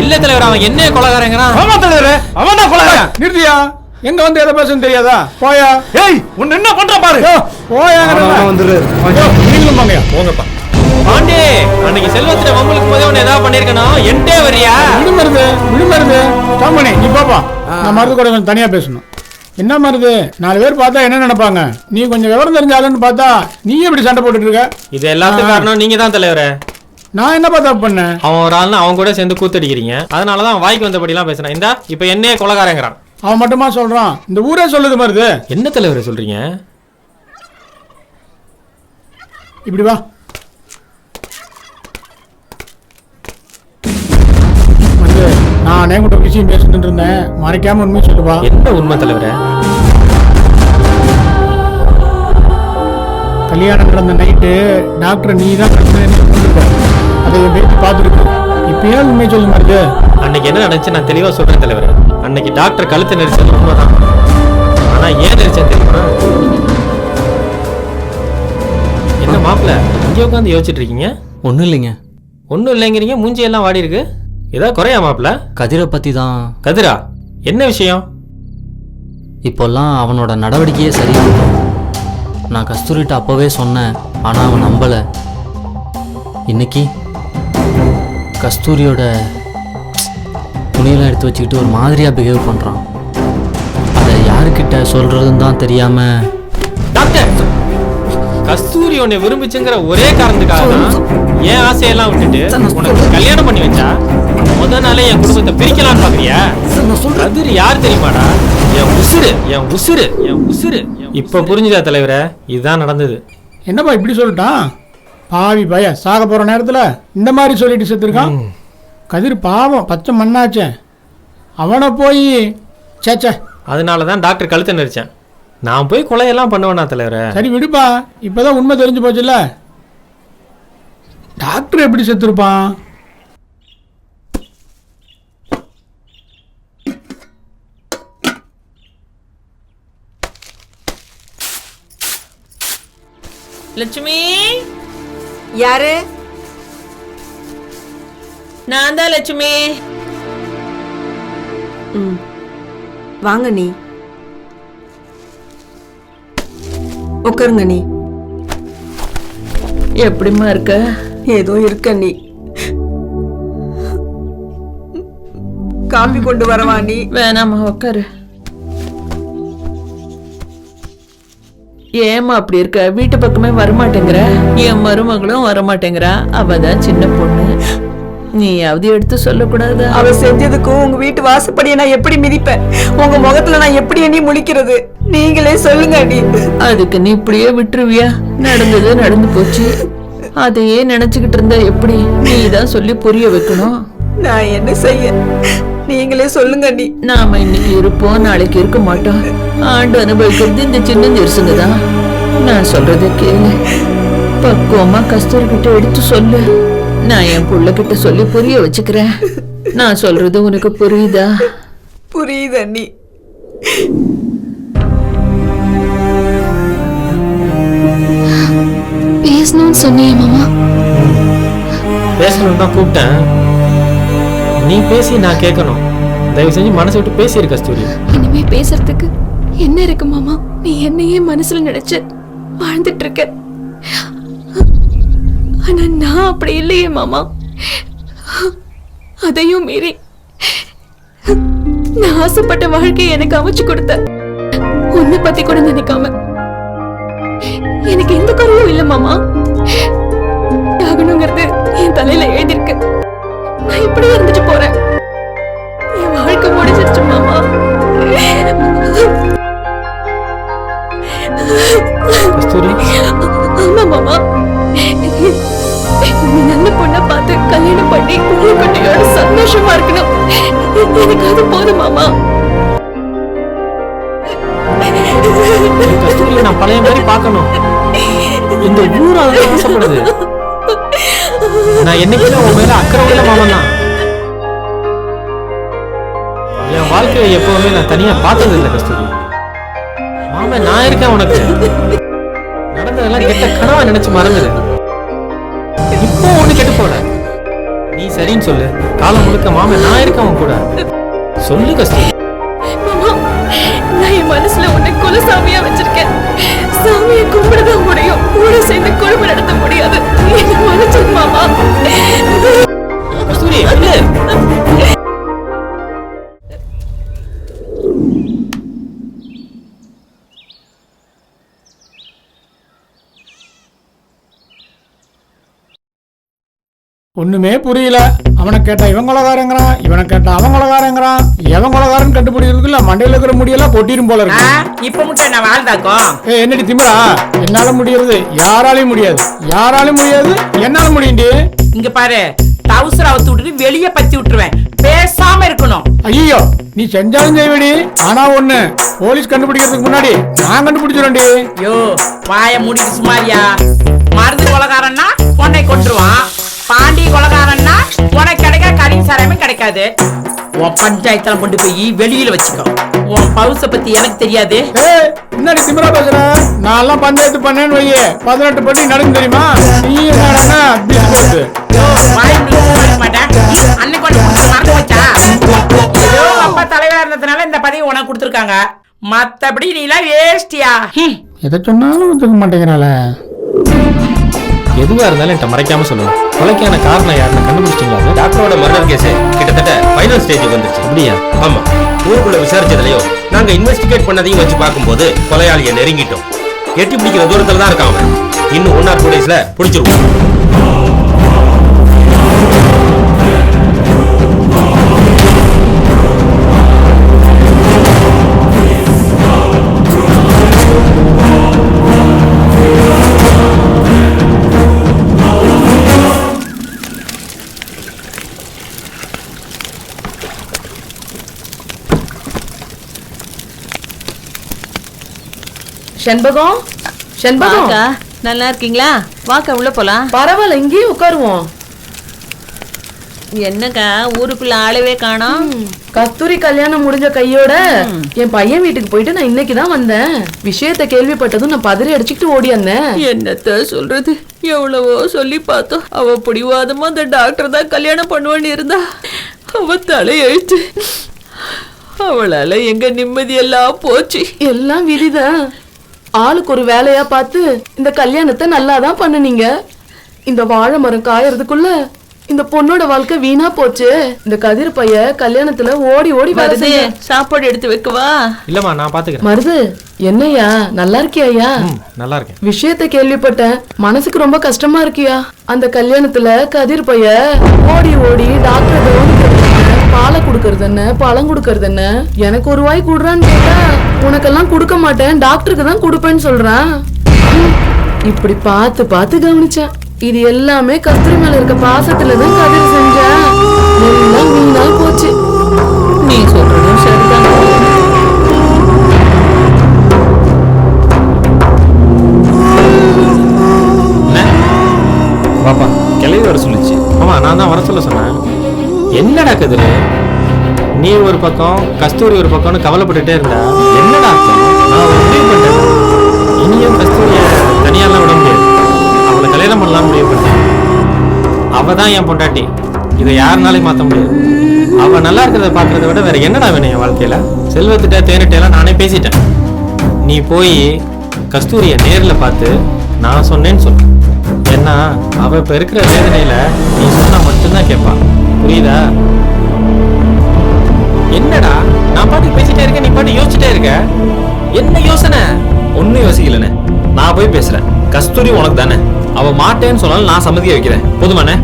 இல்ல தலைவர், அவன் என்ன கொலைகாரங்கிறான்? நிறுத்தியா? எங்க வந்து எதை பேசணும் தெரியாதா? போயா. ஏய், உன்ன என்ன பண்ற பாரு. போயா. நீங்களும் போங்கயா. போங்கப்பா. பாண்டி, அன்னைக்கு செல்வத்துல மம்மளுக்கு போதே உன்னை ஏதாவது பண்ணிருக்கணும். என்கிட்டே வரியா? விடுமருது ஸ்டாப் பண்ணி நீ பாப்பா. நான் மருந்து கூட கொஞ்சம் தனியா பேசணும். என்ன மருது, 4 பேர் பார்த்தா என்ன நினைப்பாங்க? நீ கொஞ்சம் விவரம் தெரிஞ்சாலுன்னு பார்த்தா நீ எப்படி சண்டை போட்டுட்டு இருக்க? இது எல்லாத்துக்கும் காரணம் நீங்க தான் தலைவரே. நான் என்னப்பா தப்பு பண்ணேன்? அவன் ஒரு ஆள்னா அவன் கூட சேர்ந்து கூத்தடிக்கிறீங்க. அதனாலதான் அவன் வாய்க்கு வந்தபடிலாம் பேசுறான். இந்தா இப்ப என்னையே கொலைகாரங்கிறான். அவன் மட்டுமா சொல்றான்? இந்த ஊரே சொல்லுது மருது. என்ன தலைவரை சொல்றீங்க? இப்படி வா. நானே கூட விஷயம் பேசிட்டு இருந்தேன், மறைக்காம உண்மை சொல்லுவா. என்ன உண்மை தலைவரே? கல்யாணம் நடந்த நைட்டு டாக்டர் நீ தான் அதை பேசி பார்த்துருக்கு. இப்பயே உண்மை சொல்ல மாதிரி. அன்னைக்கு என்ன நடந்துச்சு நான் தெளிவா சொல்றேன் தலைவரே. அன்னைக்கு டாக்டர் கழுத்தை நெரிச்சது உண்மைதான். ஆனா ஏன் நெரிச்சேன் தெரியுமா? என்ன மாப்பிள்ள இங்கே உட்காந்து யோசிச்சுட்டு இருக்கீங்க? ஒன்றும் இல்லைங்க. ஒன்றும் இல்லைங்கிறீங்க, மூஞ்சி எல்லாம் வாடி இருக்கு. ஏதாவது குறையா மாப்பிள்ள? கதிரை பற்றி தான். கதிரா? என்ன விஷயம்? இப்போல்லாம் அவனோட நடவடிக்கையே சரியில்லை. நான் கஸ்தூரிட்ட அப்போவே சொன்னேன், ஆனால் அவன் நம்பலை. இன்னைக்கு கஸ்தூரியோட துணியெல்லாம் எடுத்து வச்சுக்கிட்டு ஒரு மாதிரியாக பிஹேவ் பண்ணுறான். அதை யாருக்கிட்ட சொல்கிறதுன்னு தான் தெரியாமல். டாக்டர், கஸ்தூரி உன்னை விரும்பிச்சுங்கிற ஒரே காரணத்துக்காக தான் என் ஆசையெல்லாம் விட்டுட்டு உனக்கு கல்யாணம் பண்ணி வச்சா. முதல் நாளே என் குடும்பத்தை பிரிக்கலாம்னு பாக்குறியா? கதிர் யார் தெரியுமாடா? என் உசுரு, என் உசுரு, என் உசுரு. இப்ப புரிஞ்சுதா தலைவரே? இதுதான் நடந்தது. என்னப்பா இப்படி சொல்லிட்டான்? பாவி பய சாக போற நேரத்துல இந்த மாதிரி சொல்லிட்டு செத்துருக்கான். கதிர் பாவம், பச்சை மண்ணாச்சே. அவனை போய் சேச்சே. அதனாலதான் டாக்டர் கழுத்தை நெரிச்சேன். நான் போய் கொலையெல்லாம் பண்ணுவேனா தலைவரே? சரி விடுப்பா, இப்பதான் உண்மை தெரிஞ்சு போச்சுல்ல. டாக்டர் எப்படி செத்துருப்பான்? லட்சுமி. யாரு? நான் தான் லட்சுமி. வாங்க நீ உட்காருங்க. நீ எப்படிமா இருக்க? ஏதோ இருக்க. நீ காபி கொண்டு வரவா? நீ வேணாமா, உட்காரு. ஏமா அப்படி இருக்க? வீட்டு பக்கமே வரமாட்டேங்கிற. என் மருமகளும் வரமாட்டேங்கிறா. அவதான் சின்ன பொண்ணு. நீயாவது எடுத்து சொல்லக்கூடாது? அவ செஞ்சதுக்கும் உங்க வீட்டு வாசப்படியை நான் எப்படி மிதிப்பேன்? உங்க முகத்துல நான் எப்படி எண்ணி முழிக்கிறது? நீங்களே சொல்லுங்க. அடி அதுக்கு நீ இப்படியே விட்டுருவியா? நடந்தது நடந்து போச்சு. அதையே நினைச்சுக்கிட்டு இருந்தா எப்படி? நீ தான் சொல்லி புரிய வைக்கணும். நான் என்ன செய்ய? நீங்களே சொல்லுங்க. அடி நாம இன்னைக்கு இருப்போம், நாளைக்கு இருக்க மாட்டோம். ஆண்டு அனுபவிக்கிறது இந்த சின்ன ஜெருசுங்க தான். நான் சொல்றதை கேளு. பக்குவமா கஸ்தூரி கிட்ட எடுத்து சொல்லு. நான் என் புள்ள கிட்ட சொல்லி புரிய வச்சுக்கிறேன். நான் சொல்றது உனக்கு புரியுதா? புரியுது அண்ணி. பேசணும்னு சொன்னியே மாமா. பேசணும் தான் கூப்பிட்டேன். நீ பேசி நான் கேட்கணும். தயவு செஞ்சு மனசு விட்டு பேசிரு கஸ்தூரி. இனிமே பேசுறதுக்கு என்ன இருக்கு மாமா? நீ என்னையே மனசுல நினைச்சு வாழ்ந்துட்டு இருக்க. ஆனா நான் அப்படி இல்லையே மாமா. அதையும் மீறி நான் ஆசைப்பட்ட வாழ்க்கையை எனக்கு அமைச்சு கொடுத்த உன்னை பத்தி கூட நினைக்காம எனக்கு எந்த குறையும் இல்ல மாமா. ஆகணுங்கிறது என் தலையில எழுதிருக்கு. நான் இப்படி இருந்துட்டு போறேன். என் வாழ்க்கை முடிஞ்சிருச்சு மாமா. ஆமா மாமா, நீ நல்ல பொண்ணை பார்த்து கல்யாணம் பண்ணி குட்டியோட சந்தோஷமா இருக்கணும். எனக்கு அது போதும் மாமா. நான் பழைய மாதிரி பார்க்கணும். இந்த ஊர் அதெல்லாம் ஆசைப்படுது. நான் என்னைக்குமே உன் மேல அக்கறை உள்ள மாமன் தான். என் வாழ்க்கையை எப்பவுமே நான் தனியா பார்த்தது இல்லை கஸ்தூரி. மாமன் நான் இருக்கேன் உனக்கு. நடந்ததெல்லாம் கெட்ட கனவா நினைச்சு மறந்துடு. இப்போ ஒண்ணு கெட்டு போல. நீ சரின்னு சொல்லு. காலம் முழுக்க மாமன் நான் இருக்கேன் உன் கூட. சொல்லு கஸ்தூரி. நான் என் மனசுல உன்னை குலசாமியா வச்சிருக்கேன். சாமியை கும்பிடதான் முடியும், கூட சேர்ந்து குழும நடத்த முடியாது. என்ன மன்னிச்சிரு மாமா. கஸ்தூரி ஒண்ணுமே புரியல. அவனை கேட்டா இவன் கொலகாரங்கிறான், இவனை கேட்டா அவன் கொலகாரங்கிறான். எவன் கொலகாரன் கண்டுபிடிக்கிறதுக்குள்ள மண்டையில இருக்கிற முடியெல்லாம் கொட்டிரும் போல இருக்கு. இப்ப மட்டும் நான் வாழ்ந்தாக்கும். என்னடி திமிரா? என்னால முடியாது, யாராலையும் முடியாது. யாராலையும் முடியாது, என்னால முடியுண்டி. இங்க பாரு, டவுசர் அவுத்து விட்டுட்டு வெளியே பத்தி விட்டுருவேன். பேசாம இருக்கணும். ஐயோ, நீ செஞ்சாலும் செய்வடி. ஆனா ஒண்ணு, போலீஸ் கண்டுபிடிக்கிறதுக்கு முன்னாடி நான் கண்டுபிடிச்சிருவேன்டி. யோ, வாய மூடிட்டு சுமாரியா. மருந்து கொலகாரன்னா உன்னை கொண்டுருவான். பாண்டி கொலகாரன்னா உனக்கு கிடைக்க கடின சாராயமே கிடைக்காது. உன் பஞ்சாயத்துல கொண்டு போய் வெளியில வச்சுக்கோ. உன் பவுச பத்தி எனக்கு தெரியாது. என்னடி திமிரா பேசுற? நான் எல்லாம் பஞ்சாயத்து பண்ணேன்னு வையே 18 பண்ணி நடந்து தெரியுமா? நீ என்ன அன்னைக்கு மறந்து வச்சா? ஏதோ அப்பா தலைவரா இருந்ததுனால இந்த பதவி உனக்கு கொடுத்துருக்காங்க. மத்தபடி நீ எல்லாம் வேஸ்டியா. எதை சொன்னாலும் ஒத்துக்க மாட்டேங்கிறாள. எதுவா இருந்தாலும் என்கிட்ட மறைக்காம சொல்லுங்க. கொலைக்கான காரணம் யாருன்னு கண்டுபிடிச்சிட்டீங்களா? டாக்டரோட மர்டர் கேஸ் கிட்டத்தட்ட ஃபைனல் ஸ்டேஜுக்கு வந்துருச்சு. அப்படியா? ஆமா. ஊருக்குள்ள விசாரிச்சதுலயோ நாங்க இன்வெஸ்டிகேட் பண்ணதையும் வச்சு பார்க்கும்போது கொலையாளியை நெருங்கிட்டோம். எட்டி பிடிக்கிற தூரத்துல தான் இருக்கான் அவன். இன்னும் 1 or 2 daysல பிடிச்சிருவோம். செண்பகம், செண்பகம், நல்லா இருக்கீங்களா? வாக்கா உள்ள போலாம். பரவாயில்ல, இங்கேயே உட்காருவோம். என்னக்கா ஊருக்குள்ள ஆளவே காணோம்? கஸ்தூரி கல்யாணம் முடிஞ்ச கையோட என் பையன் வீட்டுக்கு போயிட்டு நான் இன்னைக்குதான் வந்தேன். விஷயத்த கேள்விப்பட்டதும் நான் பதறி அடிச்சுக்கிட்டு ஓடி வந்தேன். என்னத்த சொல்றது, எவ்வளவோ சொல்லி பார்த்தோம். அவ பிடிவாதமா அந்த டாக்டர் தான் கல்யாணம் பண்ணுவான்னு இருந்தா அவ தலையெழுத்து. அவளால எங்க நிம்மதி எல்லாம் போச்சு. எல்லாம் விதிதான். ஆளுக்கு ஒரு வேலையா பார்த்து இந்த கல்யாணத்தை நல்லாதான் பண்ணுனீங்க. இந்த வாழை மரம் காயறதுக்குள்ள இந்த பொண்ணோட வாழ்க்கை வீணா போச்சு. இந்த கதிர் பைய கல்யாணத்துல ஓடி ஓடி வருது. சாப்பாடு எடுத்து வைக்கவா? இல்லம்மா, நான் பாத்துக்கிறேன். மருது, என்னையா நல்லா இருக்கியா? நல்லா இருக்கேன். விஷயத்த கேள்விப்பட்டேன், மனசுக்கு ரொம்ப கஷ்டமா இருக்கியா? அந்த கல்யாணத்துல கதிர் பைய ஓடி ஓடி டாக்டர் பாலை குடுக்கறது என்ன, பழம் குடுக்கறது என்ன, எனக்கு ஒரு வாய் குடுறான்னு கேட்டா உனக்கெல்லாம் குடுக்க மாட்டேன், டாக்டருக்கு தான் குடுப்பேன்னு சொல்றான். இப்படி பார்த்து பார்த்து கவனிச்சேன். இது எல்லாமே கஸ்தூரி மேல இருக்க பாசத்துலதான் கதிர் செஞ்சேன். எல்லாம் வீணா போச்சு. நீ சொல்றதும் சரிதான். பாப்பா கிளவி வர சொல்லிச்சு. ஆமா, நான் தான் வர சொல்ல சொன்னேன். என்னடா கதிரு, நீ ஒரு பக்கம் கஸ்தூரி ஒரு பக்கம்னு கவலைப்பட்டுட்டே இருந்தா என்னடா அர்த்தம்? நான் ஒரு முடிவு பண்ணிட்டேன். இனியும் கஸ்தூரியை தனியாலாம் விட முடியாது. அவளை கல்யாணம் பண்ணலாம் முடிவு பண்ணிட்டேன். அவ தான் என் பொண்டாட்டி. இதை யாருனாலையும் மாற்ற முடியாது. அவ நல்லா இருக்கிறத பாக்குறத விட வேற என்னடா வேணும் என் வாழ்க்கையில? செல்வத்திட்ட தேனிட்டையெல்லாம் நானே பேசிட்டேன். நீ போய் கஸ்தூரியை நேரில் பார்த்து நான் சொன்னேன்னு சொல்லு. ஏன்னா அவ இப்ப இருக்கிற வேதனையில நீ சொன்னா மட்டும்தான் கேட்பா. புரியுதா? என்னடா நான் பாட்டுக்கு பேசிட்டே இருக்கேன், நீ பாட்டு யோசிச்சுட்டே இருக்க. என்ன யோசனை? ஒன்னும் யோசிக்கலண்ணே. நான் போய் பேசுறேன். கஸ்தூரி உனக்கு தானே. அவ மாட்டேன்னு சொன்னாலும் நான் சம்மதிக்க வைக்கிறேன். போதுமாண்ணே?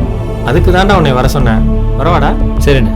அதுக்கு தாண்டா உன்னை வர சொன்னேன். வரவாடா? சரிண்ணே.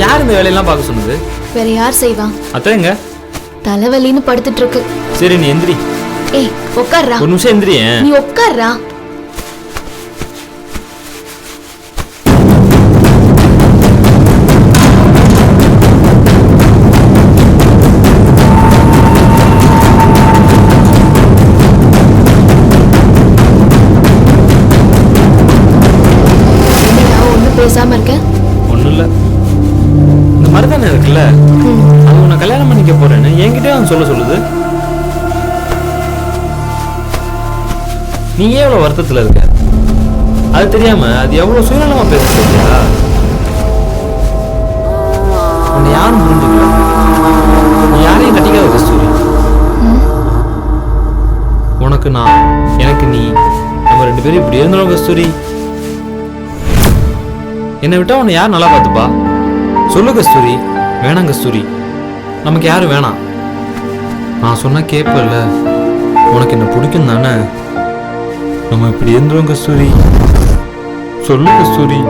யார் இந்த வேலையெல்லாம் பார்க்க சொன்னது? வேற யார் செய்வா? அத்தைங்க தலைவலின்னு படுத்துட்டு இருக்கு. சரி நீ எந்திரி. ஏய் உட்கார்றா. ஒரு நிமிஷம் எந்திரியே. நீ உட்கார்றா. ஒன்னும் பேசாம இருக்க? ஒண்ணும் இல்ல. மருதானே இருக்குல்ல, அது உன்னை கல்யாணம் பண்ணிக்க போறேன்னு என்கிட்டே அவன் சொல்லுது. நீ ஏன் எவ்வளவு வருத்தத்துல இருக்க? அது தெரியாம அது எவ்வளவு சுயநலமா பேசுறியா? உன்னை யாரும் புரிஞ்சுக்கல. நீ யாரையும் கட்டிக்காத கஸ்தூரி. உனக்கு நான், எனக்கு நீ, நம்ம 2 பேரும் இப்படி இருந்தோம் கஸ்தூரி. என்னை விட்டா உன்னை யார் நல்லா பார்த்துப்பா? சொல்லு கஸ்தூரி. வேணாம் கஸ்தூரி, நமக்கு யாரும் வேணாம். நான் சொன்னா கேட்பல. உனக்கு என்ன பிடிக்கும் தானே? நம்ம இப்படி இருந்துரும் கஸ்தூரி. சொல்லு கஸ்தூரி.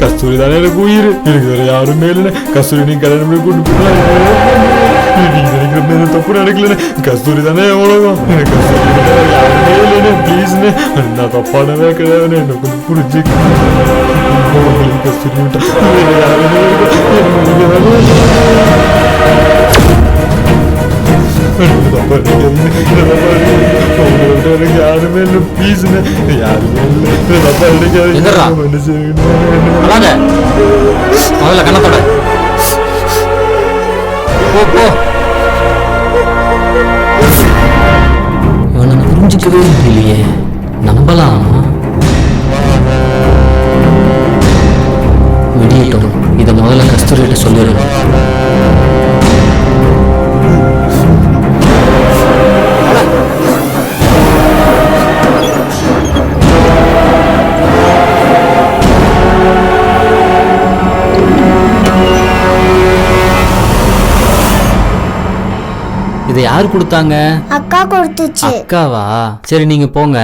கஸ்தூரி தானே எனக்கு உயிர். எனக்கு வேற யாருமே இல்லை. கஸ்தூரி நீ கல்யாணம் பண்ணி கூட்டு போய் நீங்க நினைக்கிற மாதிரி தப்பு நடக்கல. கஸ்தூரி தானே எவ்வளவு. எனக்கு கஸ்தூரி யாருமே இல்லைன்னு ப்ளீஸ்னு. நான் தப்பானவே கிடையாது. என்ன கொஞ்சம் புரிஞ்சுக்க. கஸ்தூரி விட்டா யாருமே யாருமே இல்லை. ப்ளீஸ்னு யாருமே இல்லை. முதல்ல கண்ணத்தோட போ. புரிஞ்சுக்கவே இல்லையே. நம்பலாம். விடியட்டும், இதை முதல்ல கஸ்தூரிகிட்ட சொல்லிடணும். இதை யார் கொடுத்தாங்க? அக்கா கொடுத்துச்சு. அக்காவா? சரி நீங்க போங்க.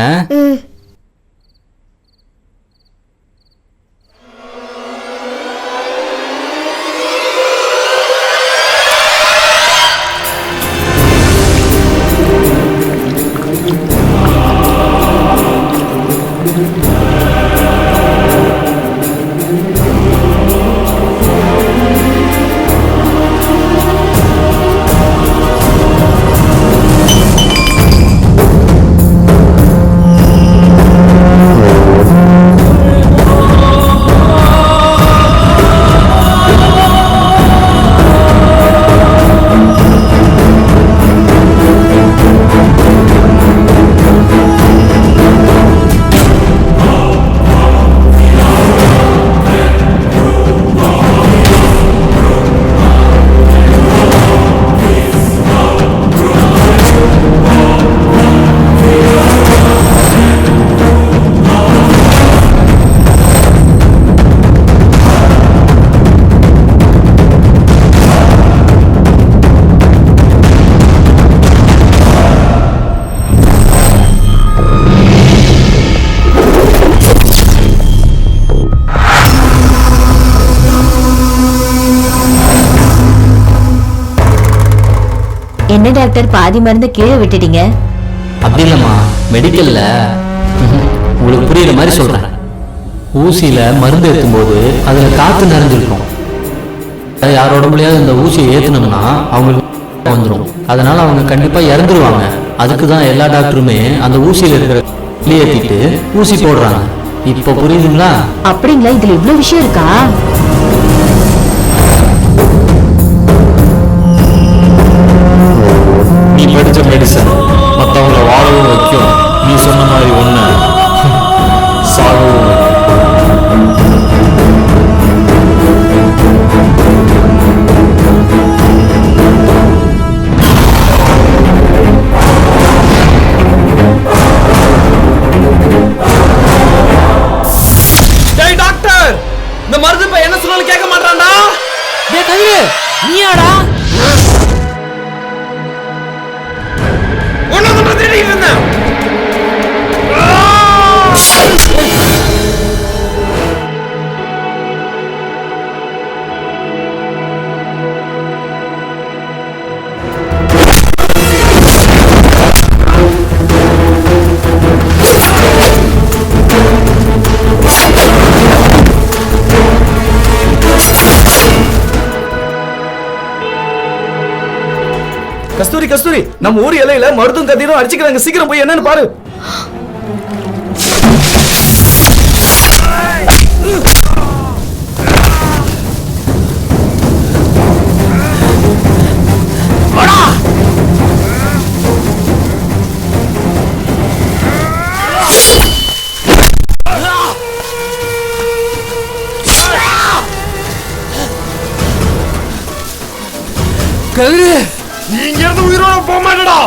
என்ன டாக்டர் பாதி மருந்து கீழே விட்டுட்டீங்க? அப்படி இல்லம்மா, மெடிக்கல்ல உங்களுக்கு புரியுற மாதிரி சொல்றேன். ஊசியில மருந்து ஏற்றும் போது அதுல காத்து நிறைஞ்சிருக்கும். யாரோட முடியாது இந்த ஊசியை ஏத்தணும்னா அவங்களுக்கு வந்துடும். அதனால அவங்க கண்டிப்பா இறந்துருவாங்க. அதுக்கு தான் எல்லா டாக்டருமே அந்த ஊசியில இருக்கிற ஏற்றிட்டு ஊசி போடுறாங்க. இப்ப புரியுதுங்களா? அப்படிங்களா? இதுல இவ்வளவு விஷயம் இருக்கா? நீ படிச்ச மெடிசன் மற்றவங்களை வாழவும் வைக்கும். நீ சொன்ன மாதிரி ஒண்ணு சாகவும் டாக்டர், இந்த மருந்து பையன் என்ன சொன்னாலும் கேட்க மாட்டான்டா. கதிரு, நீயாடா? கஸ்தூரி கஸ்தூரி, நம்ம ஊர் எல்லையில மருதும் கதிரும் அடிச்சுக்கிறாங்க. சீக்கிரம் போய் என்னன்னு பாரு. கதிரு, நீ இங்க இருந்து உயிரோட போக மாட்டடா.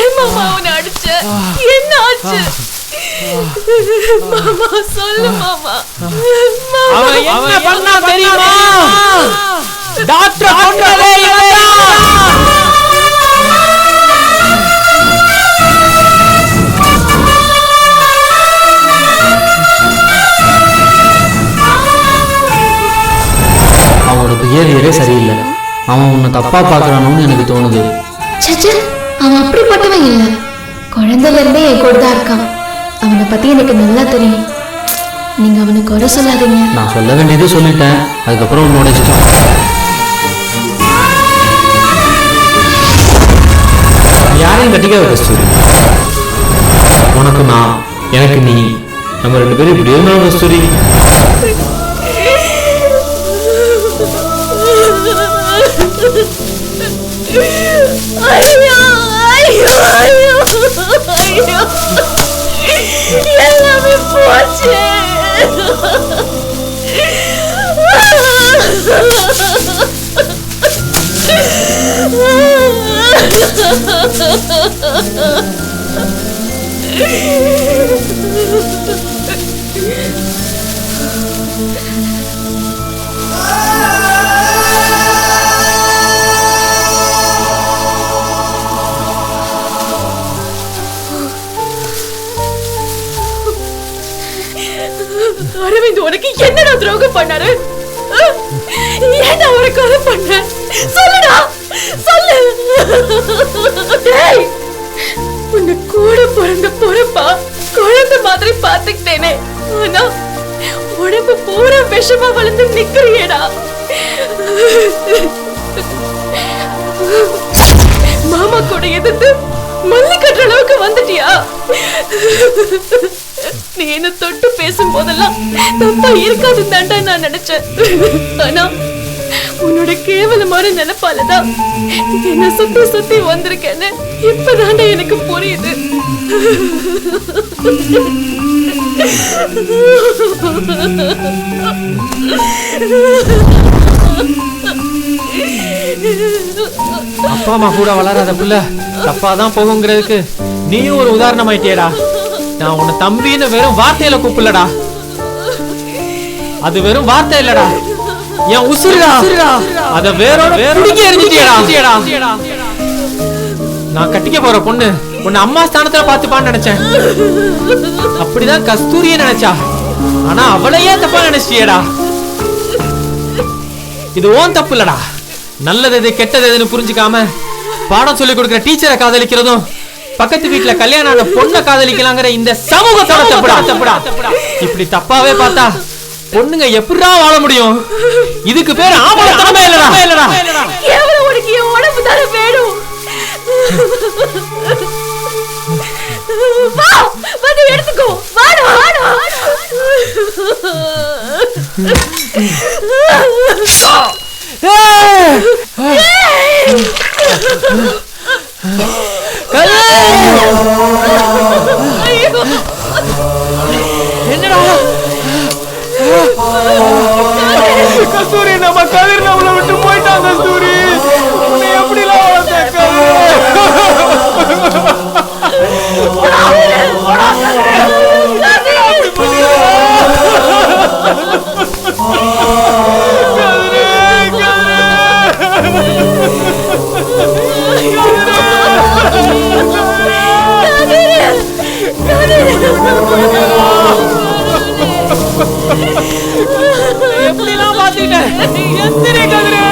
ஏன் மாமா அவனை அடிச்ச? என்ன ஆச்சு? மாமா சொல்லு மாமா. அவன் என்ன பண்ணா தெரியுமா? டாக்டர் கொன்றதே இவன்தான். அவனோட பிஹேவியரே சரியில்லை. அவன் உன்னை தப்பா பார்க்கறானோன்னு எனக்கு தோணுது. சச்சா, அவன் அப்படிப்பட்டவன் இல்ல. குழந்தைல இருந்தே என் கூட தான் இருக்கான். அவனை பத்தி எனக்கு நல்லா தெரியும். நீங்க அவனை குறை சொல்லாதீங்க. நான் சொல்ல வேண்டியதே சொல்லிட்டேன். அதுக்கப்புறம் உன்னோட இஷ்டம். யாரையும் கட்டிக்காத கஸ்தூரி. உனக்கு நான், எனக்கு நீ, நம்ம 2 பேரும் இப்படி இருந்தாலும் கஸ்தூரி. ஐயோ ஐயோ ஐயோ ஐயோ, எல்லாமே போச்சு. அரவிந்த் உனக்கு என்னடா துரோகம் பண்ணாரு? ஏன்டா அவரை கொலை பண்ண? சொல்லுடா, சொல்லு. டேய், உன்னை கூட பிறந்த பொறுப்பா குழந்தை மாதிரி பாத்துக்கிட்டேனே. ஆனா உடம்பு பூரா விஷமா வளர்ந்து நிக்கிறியேடா. மாமா கூட எதிர்த்து மல்லி கட்டுற அளவுக்கு வந்துட்டியா? நீ என்ன தொட்டு பேசும் போதெல்லாம் தப்பா இருக்காதுன்னு தாண்டா நான் நினைச்சேன். ஆனா உன்னோட கேவலமான நினைப்பாலதான் என்ன சுத்தி சுத்தி வந்திருக்கேன்னு இப்பதாண்டா எனக்கு புரியுது. அப்பா அம்மா கூட வளராத புள்ள தப்பாதான் போகுங்கிறதுக்கு நீயும் ஒரு உதாரணம் ஆயிட்டியடா. நான் உன்னை தம்பின்னு வெறும் வார்த்தையில கூப்பிடலடா. அது வெறும் வார்த்தை இல்லடா, என் உசுருடா. அத வேரோட பிடிக்க எரிஞ்சிட்டியடா. நான் கட்டிக்க போற பொண்ணு உன்னை அம்மா ஸ்தானத்துல பாத்துப்பான்னு நினைச்சேன். அப்படிதான் கஸ்தூரியே நினைச்சா. ஆனா அவளையே தப்பா நினைச்சிட்டியடா. இது ஓன் தப்பு இல்லடா. நல்லது எது கெட்டது எதுன்னு புரிஞ்சுக்காம பாடம் சொல்லி கொடுக்கிற டீச்சரை காதலிக்கிறதும் பக்கத்து வீட்டுல கல்யாணம் ஆன பொண்ணை காதலிக்கலாங்கிற இந்த சமூகத்தோட தப்புடா. இப்படி தப்பாவே பார்த்தா பொண்ணுங்க எப்படிடா வாழ முடியும்? இதுக்கு பேர் ஆம்பளத்தனமே இல்லடா. கேவலம் உனக்கு என் உடம்பு தானே வேணும். வா, வந்து எடுத்துக்கோ. வாடா வாடா. என்னடா கஸ்தூரி, நம்ம கதிர் நம்மளை விட்டு போயிட்டான். கஸ்தூரி, உன்னை எப்படிலாம் எப்படிலாம் பாத்துக்கிட்டேன்? எத்தனை கதிரே